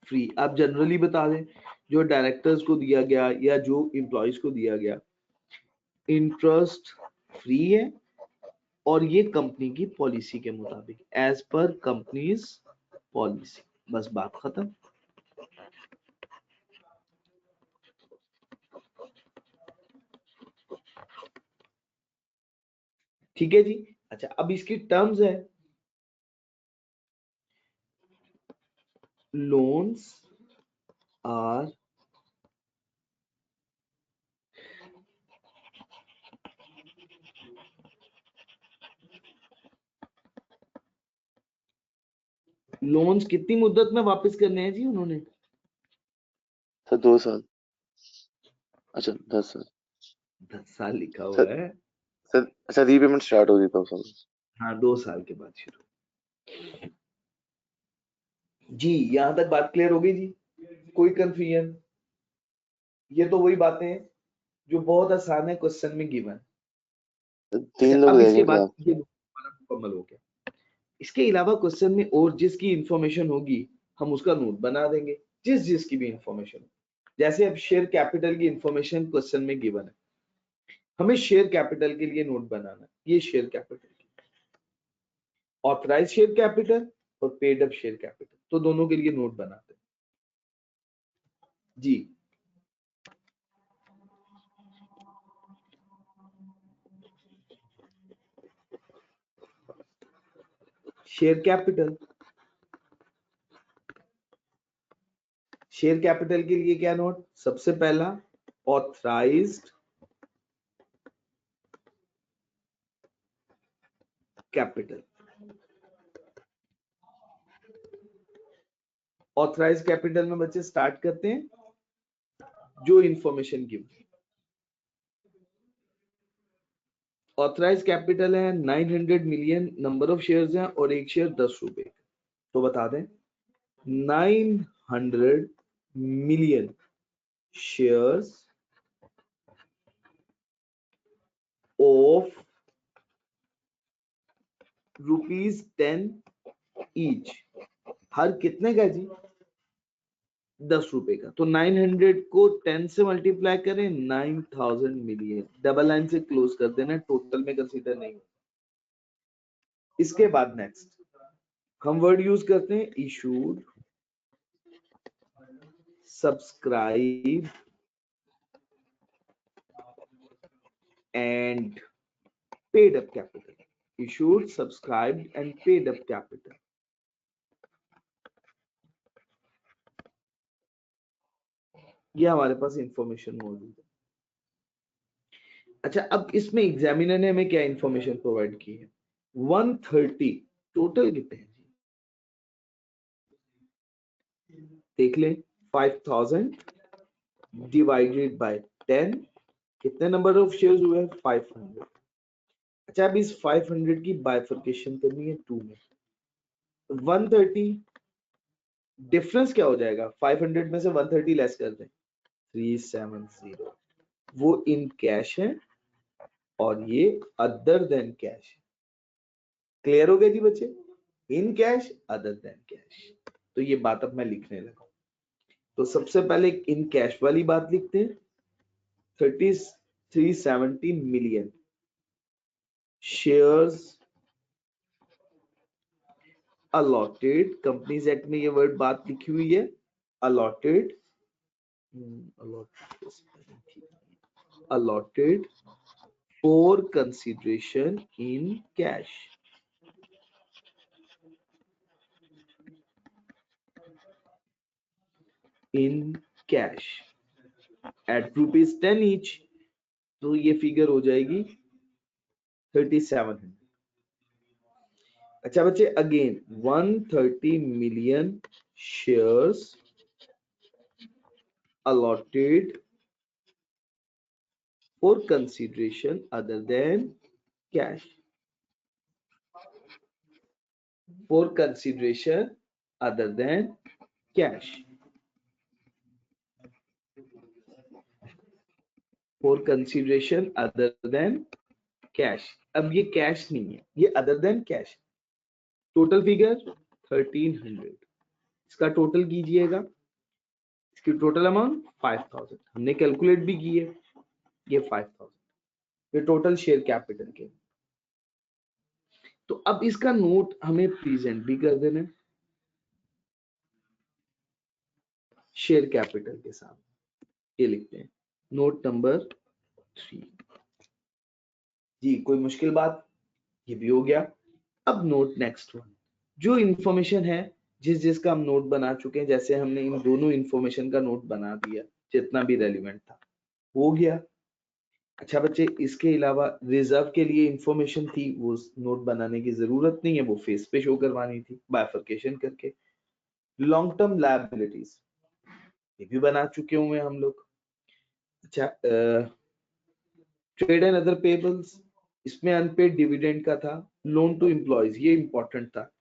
free, आप जनरली बता दें, जो डायरेक्टर्स को दिया गया या जो एम्प्लॉयज को दिया गया इंटरेस्ट फ्री है, और ये कंपनी की पॉलिसी के मुताबिक, एज पर कंपनीज पॉलिसी। बस बात खत्म। ठीक है जी। अच्छा, अब इसकी टर्म्स है, लोन्स आर लोन्स कितनी मुद्दत में वापस करने हैं जी उन्होंने? सर 2 साल। अच्छा 10 साल। 10 साल लिखा हुआ सर है। सर अच्छा, रीपेमेंट स्टार्ट होगी 2 साल। हाँ, 2 साल के बाद शुरू। जी यहां तक बात क्लियर हो गई जी? कोई कंफ्यूजन? ये तो वही बातें हैं जो बहुत आसान है, क्वेश्चन में गिवन। अच्छा 3 लोग अब रह इसके गए क्या? बाद ये हमारा मुकम्मल हो गया। इसके अलावा क्वेश्चन में और जिसकी इंफॉर्मेशन होगी हम उसका नोट बना देंगे, जिसकी भी इंफॉर्मेशन। जैसे अब शेयर कैपिटल की इंफॉर्मेशन क्वेश्चन में गिवन है, हमें शेयर कैपिटल के लिए नोट बनाना है। ये share capital, authorise share capital और पेड अप शेयर कैपिटल, तो दोनों के लिए नोट बनाते हैं जी। शेयर कैपिटल, शेयर कैपिटल के लिए क्या नोट? सबसे पहला ऑथराइज्ड कैपिटल। ऑथराइज कैपिटल में बच्चे स्टार्ट करते हैं जो इंफॉर्मेशन गिवन। ऑथराइज कैपिटल है 900 मिलियन, नंबर ऑफ शेयर्स हैं और एक शेयर 10 रुपए। तो बता दें 900 मिलियन शेयर्स ऑफ ₹10 ईच। हर कितने का जी? 10 रुपए का। तो 900 को 10 से मल्टीप्लाई करें, 9000 मिलियन। डबल लाइन से क्लोज कर देना, टोटल में कंसीडर नहीं। इसके बाद नेक्स्ट हम वर्ड यूज करते हैं issued, subscribe and paid up capital. Issued, subscribed and paid up capital. ये हमारे पास इंफॉर्मेशन मौजूद है। अच्छा अब इसमें एग्जामिनर ने हमें क्या इंफॉर्मेशन प्रोवाइड की है? 130 टोटल कितने हैं जी? देख लें 5000 डिवाइडेड बाय 10, कितने नंबर ऑफ शेयर्स हुए? 500। अच्छा अब इस 500 की बाइफर्केशन करनी है 2 में। 130 डिफरेंस क्या हो जाएगा? 500 में से 130 लेस कर दें, 370। वो इन कैश है और ये अदर देन कैश है। क्लियर हो गया जी बच्चे? In cash, other than cash. तो ये बात अब मैं लिखने लगा। तो सबसे पहले इन कैश वाली बात लिखते हैं। 370 million shares allotted, companies act में ये वर्ड बात लिखी हुई है allotted, allotted for consideration in cash, in cash at ₹10 each। तो ये फिगर हो जाएगी 3700। अच्छा बच्चे again 130 million shares allotted for consideration other than cash, for consideration other than cash, for consideration other than cash। अब ये कैश नहीं है, ये other than cash. Total figure 1300। इसका टोटल कीजिएगा, इसकी टोटल अमाउंट 5000 हमने कैलकुलेट भी की है, ये 5000। ये टोटल शेयर कैपिटल के। तो अब इसका नोट हमें प्रेजेंट भी कर देना है शेयर कैपिटल के साथ। ये लिखते हैं नोट नंबर 3 जी। कोई मुश्किल बात? ये भी हो गया। अब नोट नेक्स्ट वन, जो इंफॉर्मेशन है जिसका हम नोट बना चुके हैं, जैसे हमने इन दोनों इंफॉर्मेशन का नोट बना दिया, जितना भी रेलिवेंट था हो गया। अच्छा बच्चे इसके अलावा रिजर्व के लिए इंफॉर्मेशन थी, वो नोट बनाने की जरूरत नहीं है, वो फेस पे शो करवानी थी बाइफर्केशन करके। लॉन्ग टर्म लायबिलिटीज ये भी बना चुके हुए हम लोग। अच्छा ट्रेड एंड अदर पेबल्स, इसमें अनपेड डिविडेंड का था। लोन टू एम्प्लॉयज ये इंपॉर्टेंट था,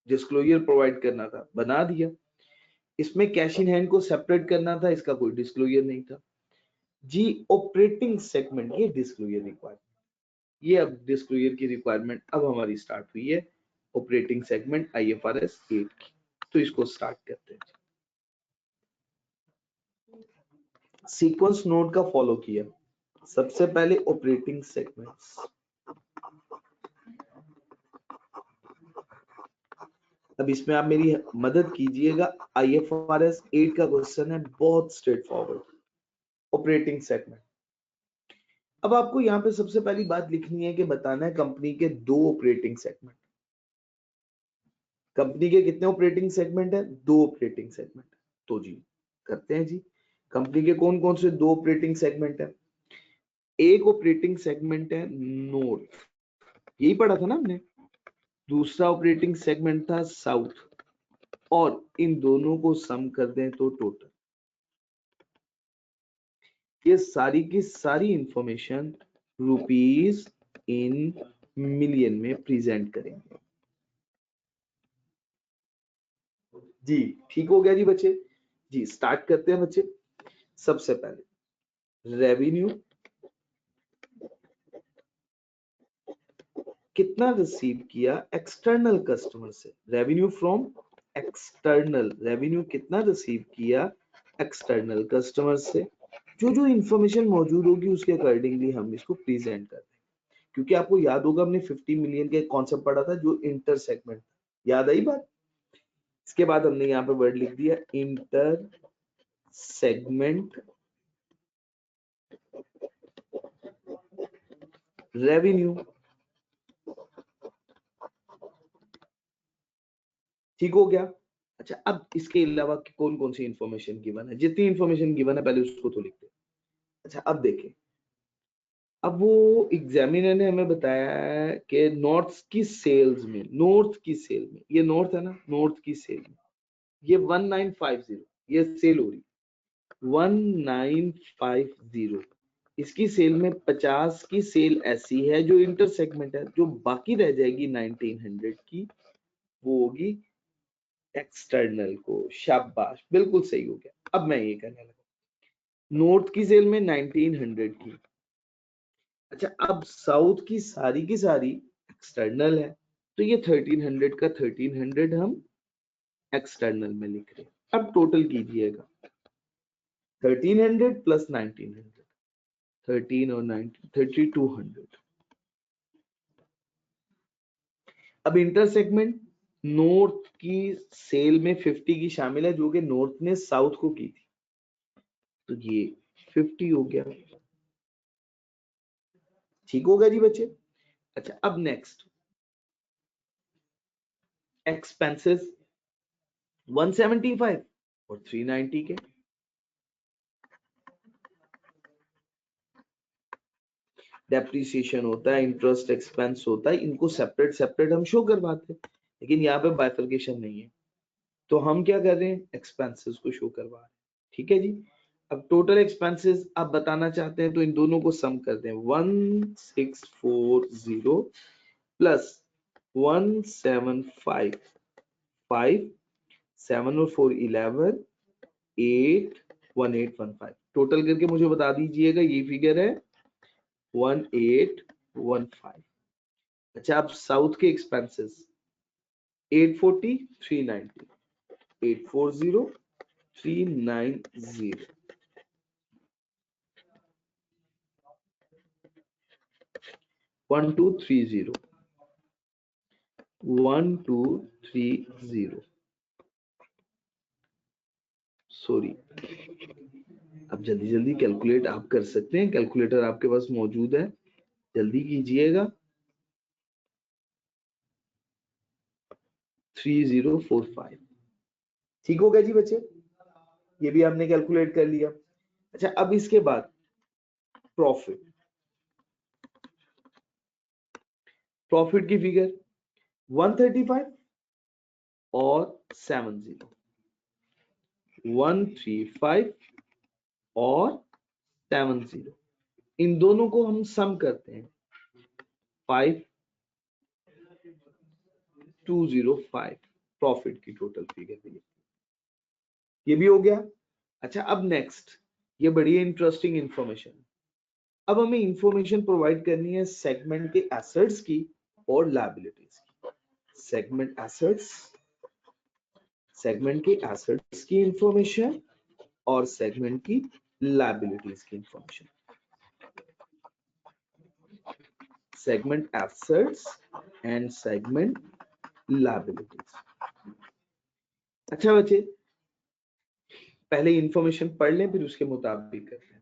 डिस्क्लोजर प्रोवाइड करना था, बना दिया। इसमें कैश इन हैंड को सेपरेट करना था, इसका कोई डिस्क्लोजर नहीं था जी। ऑपरेटिंग सेगमेंट, ये डिस्क्लोजर रिक्वायरमेंट, ये अब डिस्क्लोजर की रिक्वायरमेंट अब हमारी स्टार्ट हुई है ऑपरेटिंग सेगमेंट IFRS 8 की। तो इसको स्टार्ट करते हैं। सीक्वेंस नोट का फॉलो किया। सबसे पहले ऑपरेटिंग सेगमेंट्स, अब इसमें आप मेरी मदद कीजिएगा। IFRS 8 का क्वेश्चन है, बहुत स्ट्रेट फॉरवर्ड। ऑपरेटिंग सेगमेंट, अब आपको यहाँ पे सबसे पहली बात लिखनी है कि बताना है कंपनी के 2 ऑपरेटिंग सेगमेंट। कंपनी के कितने ऑपरेटिंग सेगमेंट है? 2 ऑपरेटिंग सेगमेंट। तो जी करते हैं जी। कंपनी के कौन कौन से 2 ऑपरेटिंग सेगमेंट है? एक ऑपरेटिंग सेगमेंट है नॉर्थ, यही पढ़ा था ना हमने। दूसरा ऑपरेटिंग सेगमेंट था साउथ, और इन दोनों को सम कर दें तो टोटल। ये सारी की सारी इंफॉर्मेशन रुपीस इन मिलियन में प्रेजेंट करेंगे जी। ठीक हो गया जी बच्चे जी। स्टार्ट करते हैं बच्चे। सबसे पहले रेवेन्यू कितना रिसीव किया एक्सटर्नल कस्टमर से। रेवेन्यू फ्रॉम एक्सटर्नल, रेवेन्यू कितना रिसीव किया एक्सटर्नल कस्टमर से। जो जो इंफॉर्मेशन मौजूद होगी उसके अकॉर्डिंगली हम इसको प्रेजेंट करते हैं। क्योंकि आपको याद होगा हमने 50 मिलियन का कॉन्सेप्ट पढ़ा था जो इंटर सेगमेंट, याद आई बात। इसके बाद हमने यहाँ पे वर्ड लिख दिया इंटर सेगमेंट रेवेन्यू। ठीक हो गया। अच्छा, अब इसके अलावा कौन कौन सी इंफॉर्मेशन गिवन है? जितनी इंफॉर्मेशन गिवन है पहले उसको तो लिखते हैं। अच्छा, अब देखें, अब वो एग्जामिनर ने हमें बताया है कि नॉर्थ की सेल्स में, नॉर्थ की सेल में, ये नॉर्थ है ना, नॉर्थ की सेल में ये 1950 ये सेल हो रही 1950। इसकी सेल में 50 की सेल ऐसी है जो इंटर सेगमेंट है, जो बाकी रह जाएगी 1900 की वो होगी एक्सटर्नल को। शाबाश, बिल्कुल सही हो गया। अब मैं ये करने लगा, नॉर्थ की सेल में 1900 की। अच्छा, अब साउथ की सारी एक्सटर्नल है, तो ये 1300 का 1300 हम एक्सटर्नल में लिख रहे हैं। अब टोटल कीजिएगा 1300 प्लस 1900, 13 और 19 3200। अब इंटर सेगमेंट नॉर्थ की सेल में 50 की शामिल है जो कि नॉर्थ ने साउथ को की थी, तो ये 50 हो गया। ठीक होगा जी बच्चे। अच्छा, अब नेक्स्ट एक्सपेंसेस 175 और 390 के। डेप्रिसिएशन होता है, इंटरेस्ट एक्सपेंस होता है, इनको सेपरेट सेपरेट हम शो करवाते हैं, लेकिन यहाँ पे बाइफरकेशन नहीं है, तो हम क्या कर रहे हैं, एक्सपेंसेस को शो करवा रहे हैं। ठीक है जी। अब टोटल एक्सपेंसेस आप बताना चाहते हैं तो इन दोनों को सम कर दें, 1640 प्लस 1755, 7 और 4 11, 8 1815। टोटल करके मुझे बता दीजिएगा, ये फिगर है 1815। अच्छा, अब साउथ के एक्सपेंसेस 840 390, 840 390, 1230, 1230। सॉरी, अब जल्दी जल्दी कैलकुलेट आप कर सकते हैं, कैलकुलेटर आपके पास मौजूद है, जल्दी कीजिएगा। 3045। ठीक हो गया जी बच्चे, ये भी हमने कैलकुलेट कर लिया। अच्छा, अब इसके बाद प्रॉफिट, प्रॉफिट की फिगर 135 और 70, 135 और 70, इन दोनों को हम सम करते हैं 5205। प्रॉफिट की टोटल फिगर, ये भी हो गया। अच्छा अब नेक्स्ट, ये बड़ी इंटरेस्टिंग इंफॉर्मेशन। अब हमें इंफॉर्मेशन प्रोवाइड करनी है सेगमेंट के एसेट्स की और लायबिलिटीज की। सेगमेंट के एसेट्स की इंफॉर्मेशन और सेगमेंट की लायबिलिटीज की information. Segment assets and segment liabilities. अच्छा बच्चे, पहले इंफॉर्मेशन पढ़ लें फिर उसके मुताबिक करते हैं।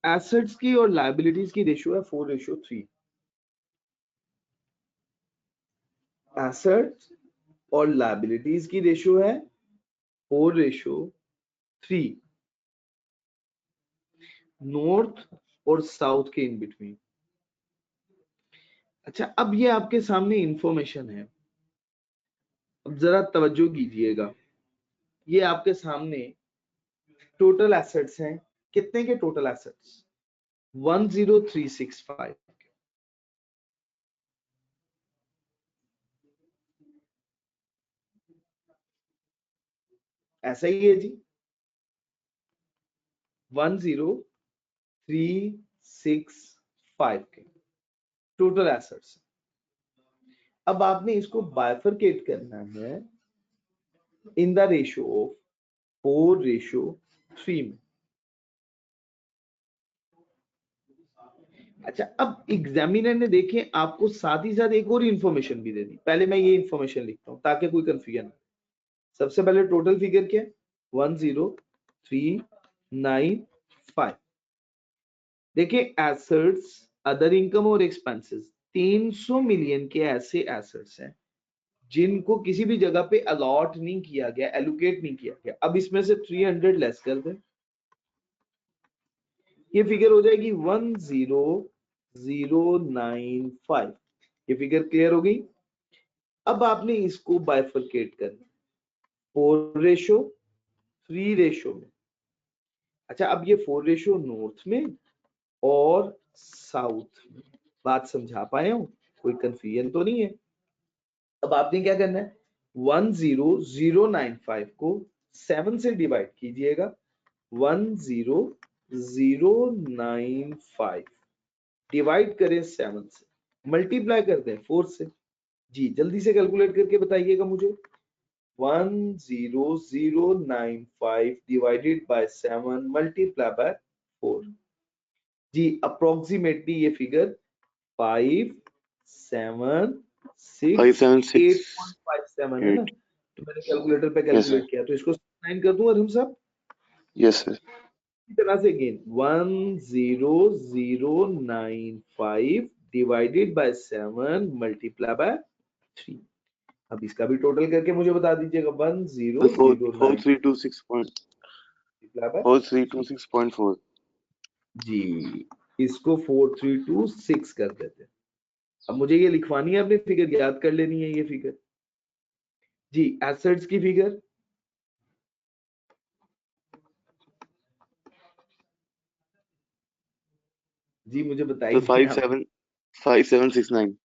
एसेट्स की और लायबिलिटीज की रेशियो है 4:3। एसेट्स और लायबिलिटीज की रेशियो है 4:3, नॉर्थ और साउथ के इन बिटवीन। अच्छा अब ये आपके सामने इंफॉर्मेशन है, अब जरा तवज्जो कीजिएगा। ये आपके सामने टोटल एसेट्स हैं, कितने के टोटल एसेट्स? 10365। ऐसा ही है जी, 10365 के टोटल एसेट्स। अब आपने इसको बाइफरकेट करना है इन द रेशियो ऑफ 4:3 में। अच्छा अब एग्जामिनर ने देखें आपको साथ ही साथ एक और इंफॉर्मेशन भी दे दी। पहले मैं ये इंफॉर्मेशन लिखता हूं ताकि कोई कंफ्यूजन ना। सबसे पहले टोटल फिगर क्या है? 10395। देखिए एसेट्स, अदर इनकम और एक्सपेंसेस, 300 मिलियन के ऐसे एसेट्स हैं जिनको किसी भी जगह पे अलॉट नहीं किया गया, एलोकेट नहीं किया गया। अब इसमें से 300 लेस कर दें, ये फिगर हो जाएगी 10095। ये फिगर क्लियर हो गई। अब आपने इसको बाइफरकेट करना 4:3 में। अच्छा अब ये 4 नॉर्थ में और साउथ में। बात समझा पाए हो? कोई कंफ्यूजन तो नहीं है? अब आपने क्या करना है, 10095 को 7 से डिवाइड कीजिएगा। 10095 डिवाइड करें 7 से, मल्टीप्लाई कर दें 4 से। जी जल्दी से कैलकुलेट करके बताइएगा मुझे। 10095 डिवाइडेड बाय 7 मल्टीप्लाई बाय 4। जी अप्रोक्सीमेटली ये फिगर 576.57 है ना। तो मैंने कैलकुलेटर पे कैलकुलेट किया, तो इसको 9 कर दूं और हम सब। Yes sir. इसी तरह से again 10095 divided by 7 multiply bye 3। अब इसका भी टोटल करके मुझे बता दीजिएगा। 4326.4 जी इसको 4326 कर देते हैं। अब मुझे ये लिखवानी है, अपनी फिगर याद कर लेनी है। ये फिगर जी एसेट्स की फिगर जी मुझे बताइए। 5769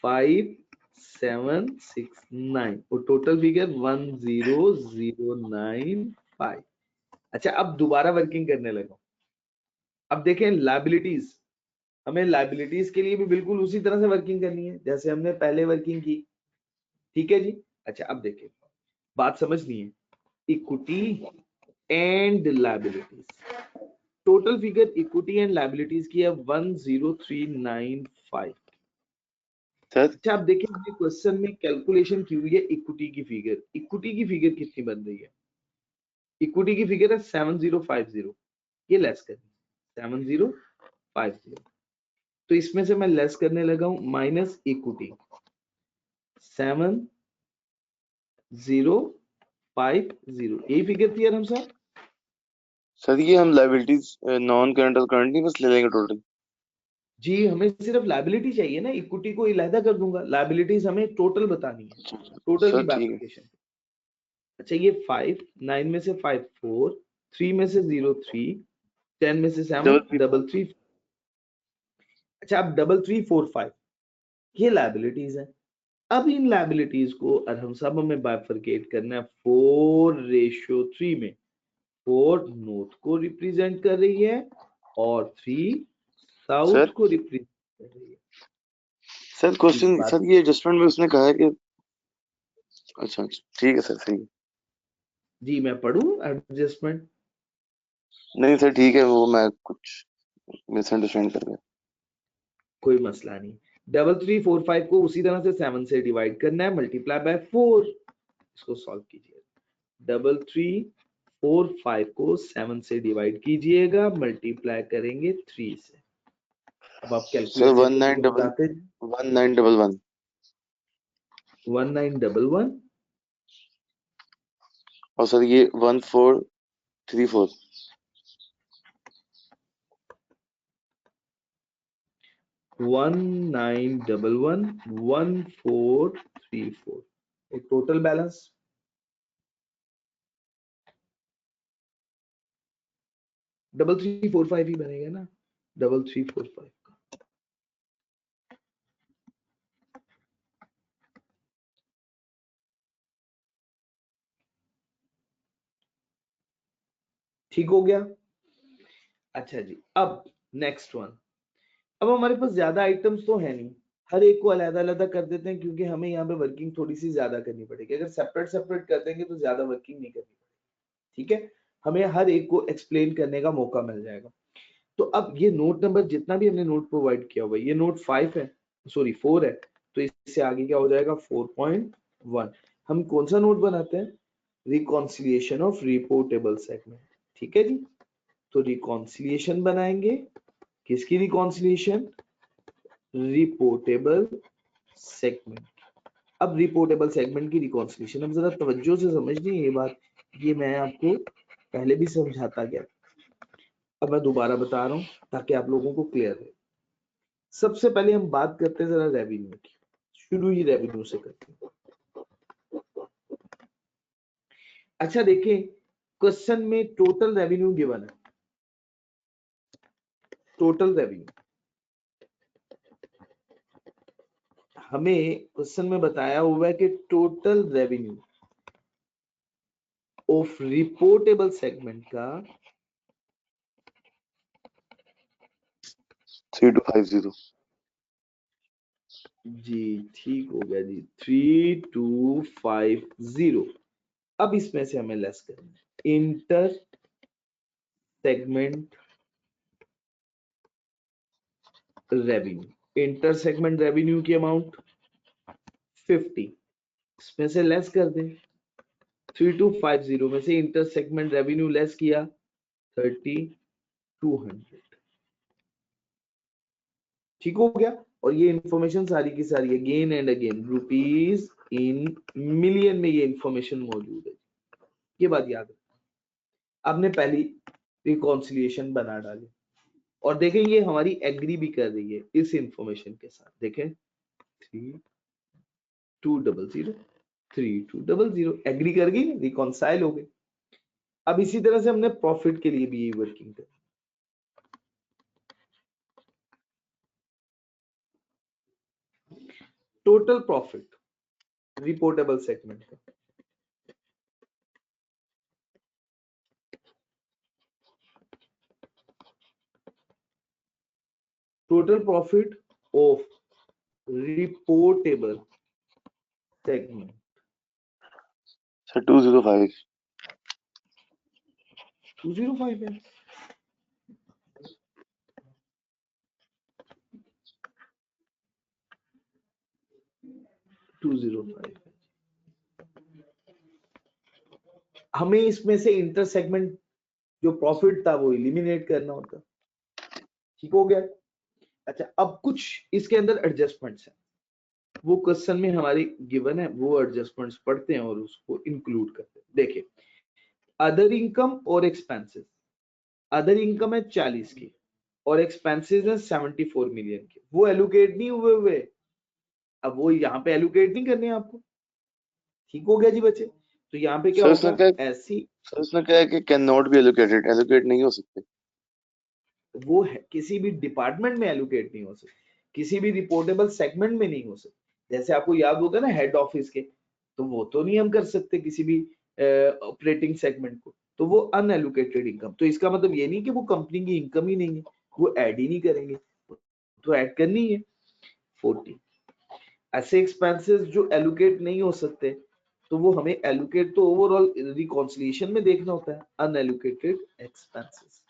5769 और टोटल फिगर 10095। अच्छा अब दोबारा वर्किंग करने लगा। अब देखें लायबिलिटीज, हमें लायबिलिटीज के लिए भी बिल्कुल उसी तरह से वर्किंग करनी है जैसे हमने पहले वर्किंग की। ठीक है जी। अच्छा अब देखिए, बात समझनी है। Equity and liabilities, total figure equity and liabilities की है 10395। सर। अच्छा आप देखिए क्वेश्चन में कैलकुलेशन की हुई है इक्विटी की फिगर। इक्विटी की फिगर कितनी बन रही है? इक्विटी की फिगर है 7050। ये लेस करनी 7050, तो इसमें से मैं लेस करने लगा हूं माइनस इक्विटी 7050। यही फिगर थी यार हम सब। सर ये हम लायबिलिटीज नॉन करंट और करंट नहीं बस ले लेंगे टोटल। जी हमें सिर्फ लायबिलिटी चाहिए ना, इक्विटी को अलहदा कर दूंगा, लायबिलिटीज हमें टोटल बतानी है, टोटल की सर ठीक है। बाइफरकेशन। अच्छा ये 5, 9 में से 5 4, 3 में से 0 3, 10 में से 7 डबल 3। अच्छा अब 3345 ये लायबिलिटीज है। अब इन लायबिलिटीज को और हम सब हमें बाइफरकेट करना है 4:3 में। 4 नॉर्थ को रिप्रेजेंट कर रही है और 3 साउथ सर को रिप्रेजेंट कर रही है। सर क्वेश्चन बात सर ये एडजस्टमेंट में उसने कहा है कि अच्छा ठीक है सर सही है। जी मैं पढ़ूं एडजस्टमेंट? नहीं सर ठीक है, वो मैं कुछ मिसअंडरस्टैंड कर गया। कोई मसला नहीं। 3345 को उसी तरह से 7 से डिवाइड करना है, मल्टीप्लाई बाय 4। इसको सॉल्व कीजिए। 3345 को 7 से डिवाइड कीजिएगा, मल्टीप्लाई करेंगे 3 से। अब आप सर कैलकुलेटर लेके बताते 1911 1911 और सर ये 1434 1911 1434 एक टोटल बैलेंस 3345 ही बनेगा ना, 3345 का। ठीक हो गया? अच्छा जी, अब नेक्स्ट वन। अब हमारे पास ज्यादा आइटम्स तो है नहीं, हर एक को अलग अलग कर देते हैं क्योंकि हमें यहाँ पे वर्किंग थोड़ी सी ज्यादा करनी पड़ेगी। अगर सेपरेट सेपरेट कर देंगे तो ज्यादा वर्किंग नहीं करनी पड़ेगी। ठीक है, हमें हर एक को एक्सप्लेन करने का मौका मिल जाएगा। तो अब ये नोट नंबर जितना भी हमने नोट प्रोवाइड किया हुआ है, ये नोट 5 है, सॉरी 4 है, तो इससे आगे क्या हो जाएगा 4.1। हम कौन सा नोट बनाते हैं? Reconciliation of reportable segment. ठीक है जी, तो रिकॉन्सिलिएशन बनाएंगे। किसकी रिकॉन्सिलिएशन? Reportable segment. अब रिपोर्टेबल सेगमेंट की रिकॉन्सिलिएशन, अब जरा तवज्जो से समझनी ये बात, ये मैं आपको पहले भी समझाता गया, अब मैं दोबारा बता रहा हूं ताकि आप लोगों को क्लियर है। सबसे पहले हम बात करते हैं जरा रेवेन्यू की, शुरू ही रेवेन्यू से करते हैं। अच्छा देखिए, क्वेश्चन में टोटल रेवेन्यू गिवन है, टोटल रेवेन्यू हमें क्वेश्चन में बताया हुआ है कि total revenue of reportable segment का 3250 जी ठीक हो गया जी 3250। अब इसमें से हमें लेस करना है inter segment revenue. Inter segment revenue की अमाउंट 50, इसमें से लेस कर दें 3250 में से इंटर सेगमेंट रेवेन्यू लेस किया 3200। ठीक हो गया? और ये इंफॉर्मेशन सारी की सारी again and again rupees in million में ये इंफॉर्मेशन मौजूद है। ये बात याद रखना। आपने पहली रिकॉन्सिलिएशन बना डाली और देखें ये हमारी एग्री भी कर रही है इस इंफॉर्मेशन के साथ। देखें 3200 3200 एग्री कर गई, रिकॉन्साइल हो गई। अब इसी तरह से हमने प्रॉफिट के लिए भी यही वर्किंग कर, टोटल प्रॉफिट रिपोर्टेबल सेगमेंट का total profit of reportable segment sir 205 205 है। हमें इसमें से इंटर सेगमेंट जो प्रॉफिट था वो एलिमिनेट करना होता। ठीक हो गया? अच्छा, अब कुछ इसके अंदर एडजस्टमेंट्स हैं, वो क्वेश्चन में हमारी गिवन है, वो एडजस्टमेंट्स पढ़ते हैं और उसको इंक्लूड करते हैं। देखिए, अदर इनकम और एक्सपेंसेस, अदर इनकम है 40 की और एक्सपेंसेस है 74 मिलियन के, वो एलोकेट नहीं हुए। अब वो यहाँ पे एलोकेट नहीं करने हैं आपको। ठीक हो गया जी बच्चे? तो यहाँ पे क्या सर उसने होगा, क्या ऐसी सर उसने क्या है कि can not be allocated, allocate नहीं हो सकते। वो है किसी भी डिपार्टमेंट में एलोकेट नहीं हो सकती, किसी भी रिपोर्टेबल सेगमेंट में नहीं हो सकती, जैसे आपको याद होगा ना हेड ऑफिस के, तो वो तो नहीं हम कर सकते किसी भी ऑपरेटिंग सेगमेंट को, तो वो अनएलोकेटेड इनकम। तो इसका मतलब ये नहीं कि वो कंपनी की इनकम ही नहीं है, वो ऐड ही नहीं करेंगे, तो ऐड करनी है। 40 ऐसे एक्सपेंसेस जो एलोकेट नहीं हो सकते, तो वो हमें एलोकेट तो ओवरऑल रिकॉन्सिलिएशन में देखना होता है। अनएलोकेटेड एक्सपेंसेस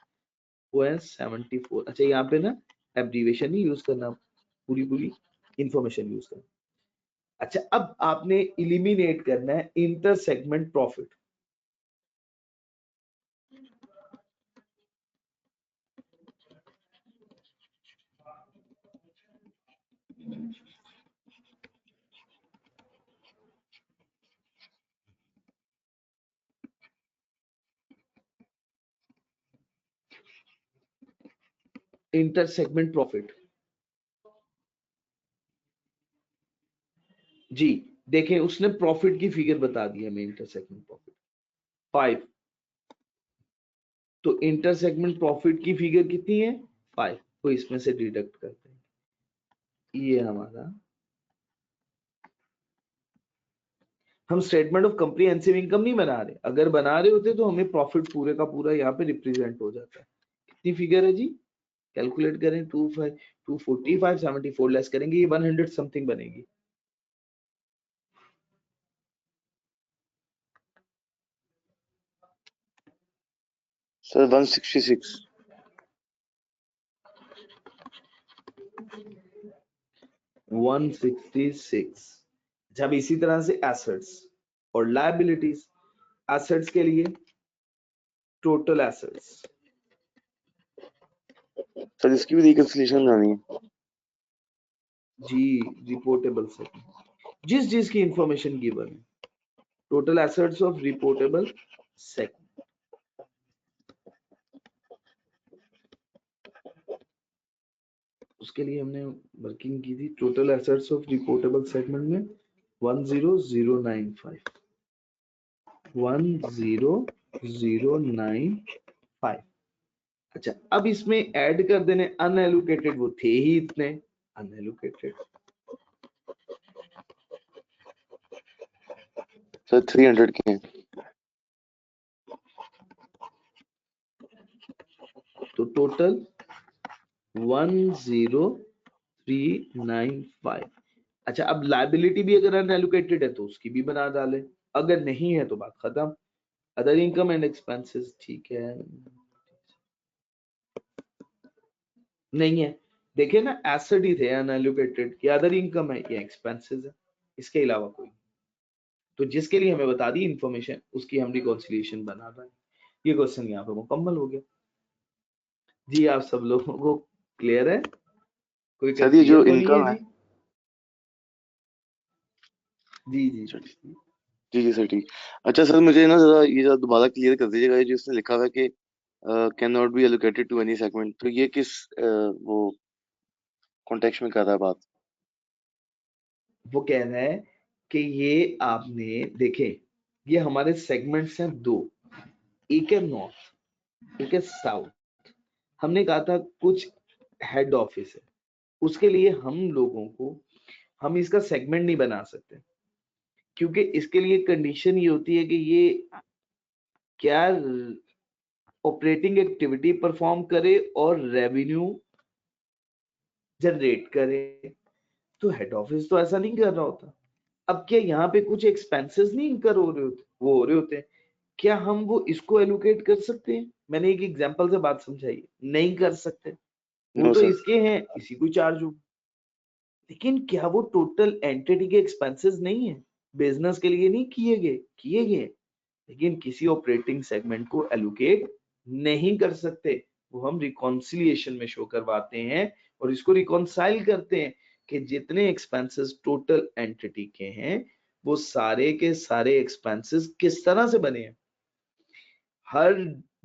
वो है 74। अच्छा यहाँ पे ना एब्रीविएशन नहीं यूज करना, पूरी इंफॉर्मेशन यूज करना। अच्छा अब आपने इलिमिनेट करना है inter segment profit. Inter segment profit जी, देखें उसने प्रॉफिट की फिगर बता दी हमें, इंटर सेगमेंट प्रॉफिट 5। तो इंटर सेगमेंट प्रॉफिट की फिगर कितनी है 5, तो इसमें से डिडक्ट करते हैं, ये हमारा हम स्टेटमेंट ऑफ कॉम्प्रिहेंसिव इनकम नहीं बना रहे। अगर बना रहे होते तो हमें प्रॉफिट पूरे का पूरा यहाँ पे रिप्रेजेंट हो जाता है। कितनी फिगर है जी, कैलकुलेट करें 245 74 लेस करेंगे, ये 100 समथिंग बनेगी। सर 166। 166। जब इसी तरह से एसेट्स और लायबिलिटीज, एसेट्स के लिए टोटल एसेट्स, सर इसकी भी रिकंसिलिएशन बनानी है। जी रिपोर्टेबल सेगमेंट, जिस जिस की इंफॉर्मेशन गिवन है, total assets of reportable segment. उसके लिए हमने वर्किंग की थी, total assets of reportable segment में 10095 10095। अच्छा अब इसमें ऐड कर देने अनएलोकेटेड, वो थे ही इतने अनएलोकेटेड। सर 300 के हैं। तो टोटल 10395। अच्छा अब लायबिलिटी भी अगर अनएलोकेटेड है तो उसकी भी बना डाले, अगर नहीं है तो बात खत्म। अदर इनकम एंड एक्सपेंसेस ठीक है, नहीं है, देखिए ना एसेट ही थे अनएलोकेटेड, ये अदर इनकम है, ये एक्सपेंसेस है, इसके अलावा कोई। तो जिसके लिए हमें बता दी इंफॉर्मेशन, उसकी हम रिकॉन्सिलिएशन बना रहे हैं। ये क्वेश्चन यहाँ पे मुकम्मल हो गया जी। आप सब लोगों को क्लियर है, कोई सर ये जो कंफ्यूजन तो नहीं है इनकम है, जी जी जी जी सर ठीक। अच्छा सर मुझे ना जरा ये जरा दोबारा क्लियर कर दीजिएगा, ये जो इसने लिखा हुआ है कि can not be allocated to any segment, तो ये किस वो कॉन्टेक्स्ट में कर रहा है बात? वो कह रहा है कि ये आपने देखे, ये हमारे सेगमेंट्स हैं दो, एक है नॉर्थ एक है साउथ। हमने कहा था कुछ हेड ऑफिस है, उसके लिए हम लोगों को हम इसका सेगमेंट नहीं बना सकते, क्योंकि इसके लिए कंडीशन ये होती है कि ये क्या ऑपरेटिंग एक्टिविटी परफॉर्म करे और रेवेन्यू जनरेट करे। तो हेड ऑफिस तो ऐसा नहीं कर रहा होता। अब क्या यहाँ पे कुछ एक्सपेंसेस नहीं इनकर हो रहे होते, वो हो रहे होते हैं, क्या हम वो इसको एलोकेट कर सकते हैं? मैंने एक एग्जांपल से बात समझाई, नहीं कर सकते, वो नो तो सर। इसके हैं, इसी को चार्ज हो। लेकिन क्या वो टोटल एंटिटी के एक्सपेंसेस नहीं है? बिजनेस के लिए नहीं किए गए, लेकिन किसी ऑपरेटिंग सेगमेंट को एलोकेट नहीं कर सकते, वो हम रिकॉन्सिलिएशन में शो करवाते हैं और इसको रिकॉन्साइल करते हैं कि जितने एक्सपेंसेस टोटल एंटिटी के हैं, वो सारे के सारे एक्सपेंसेस किस तरह से बने हैं। हर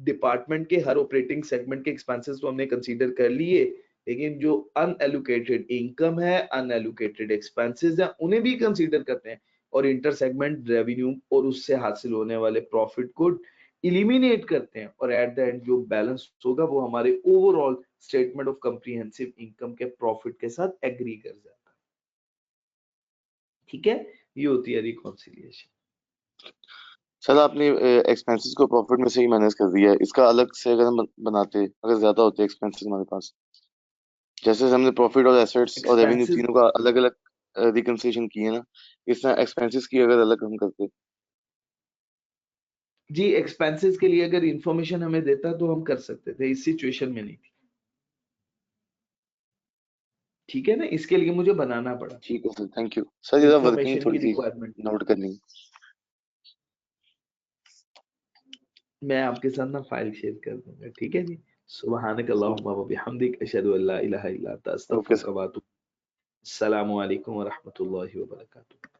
डिपार्टमेंट के हर ऑपरेटिंग सेगमेंट के एक्सपेंसेस तो हमने कंसीडर कर लिए, लेकिन जो अनएलोकेटेड इनकम है, अनएलोकेटेड एक्सपेंसेस है, उन्हें भी कंसीडर करते हैं और इंटर सेगमेंट रेवेन्यू और उससे हासिल होने वाले प्रॉफिट को इलिमिनेट करते हैं, और एट द एंड जो बैलेंस होगा वो हमारे overall statement of comprehensive income के प्रॉफिट के साथ एग्री कर जाता है। ठीक है, ये होती है रिकॉन्सिलिएशन। सर आपने एक्सपेंसेस को प्रॉफिट में से ही मैनेज कर दिया है, इसका अलग से अगर हम बनाते, अगर ज्यादा होते एक्सपेंसेस हमारे पास, जैसे हमने प्रॉफिट और एसेट्स और रेवेन्यू एक्सपेंसेस, तीनों का अलग अलग रिकंसिलिएशन किए ना, इस तरह एक्सपेंसेस की अगर अलग हम करते। जी एक्सपेंसेस के लिए अगर इंफॉर्मेशन हमें देता तो हम कर सकते थे, इस सिचुएशन में नहीं थी। ठीक है ना, इसके लिए मुझे बनाना पड़ा, ठीक है सर, थैंक यू सर, ये वर्किंग इंफॉर्मेशन की थोड़ी सी रिक्वायरमेंट। नोट करनी है। मैं आपके साथ ना फाइल शेयर कर दूंगा, ठीक है जी। सुब्हानक अल्लाहुम्मा व बिहम्दिक अशहदु अल्ला इलाहा इल्ला अंत ओके अस्तगफिरुका सर। व अतूबु। अस्सलामु अलैकुम व रहमतुल्लाहि व बरकातुहू।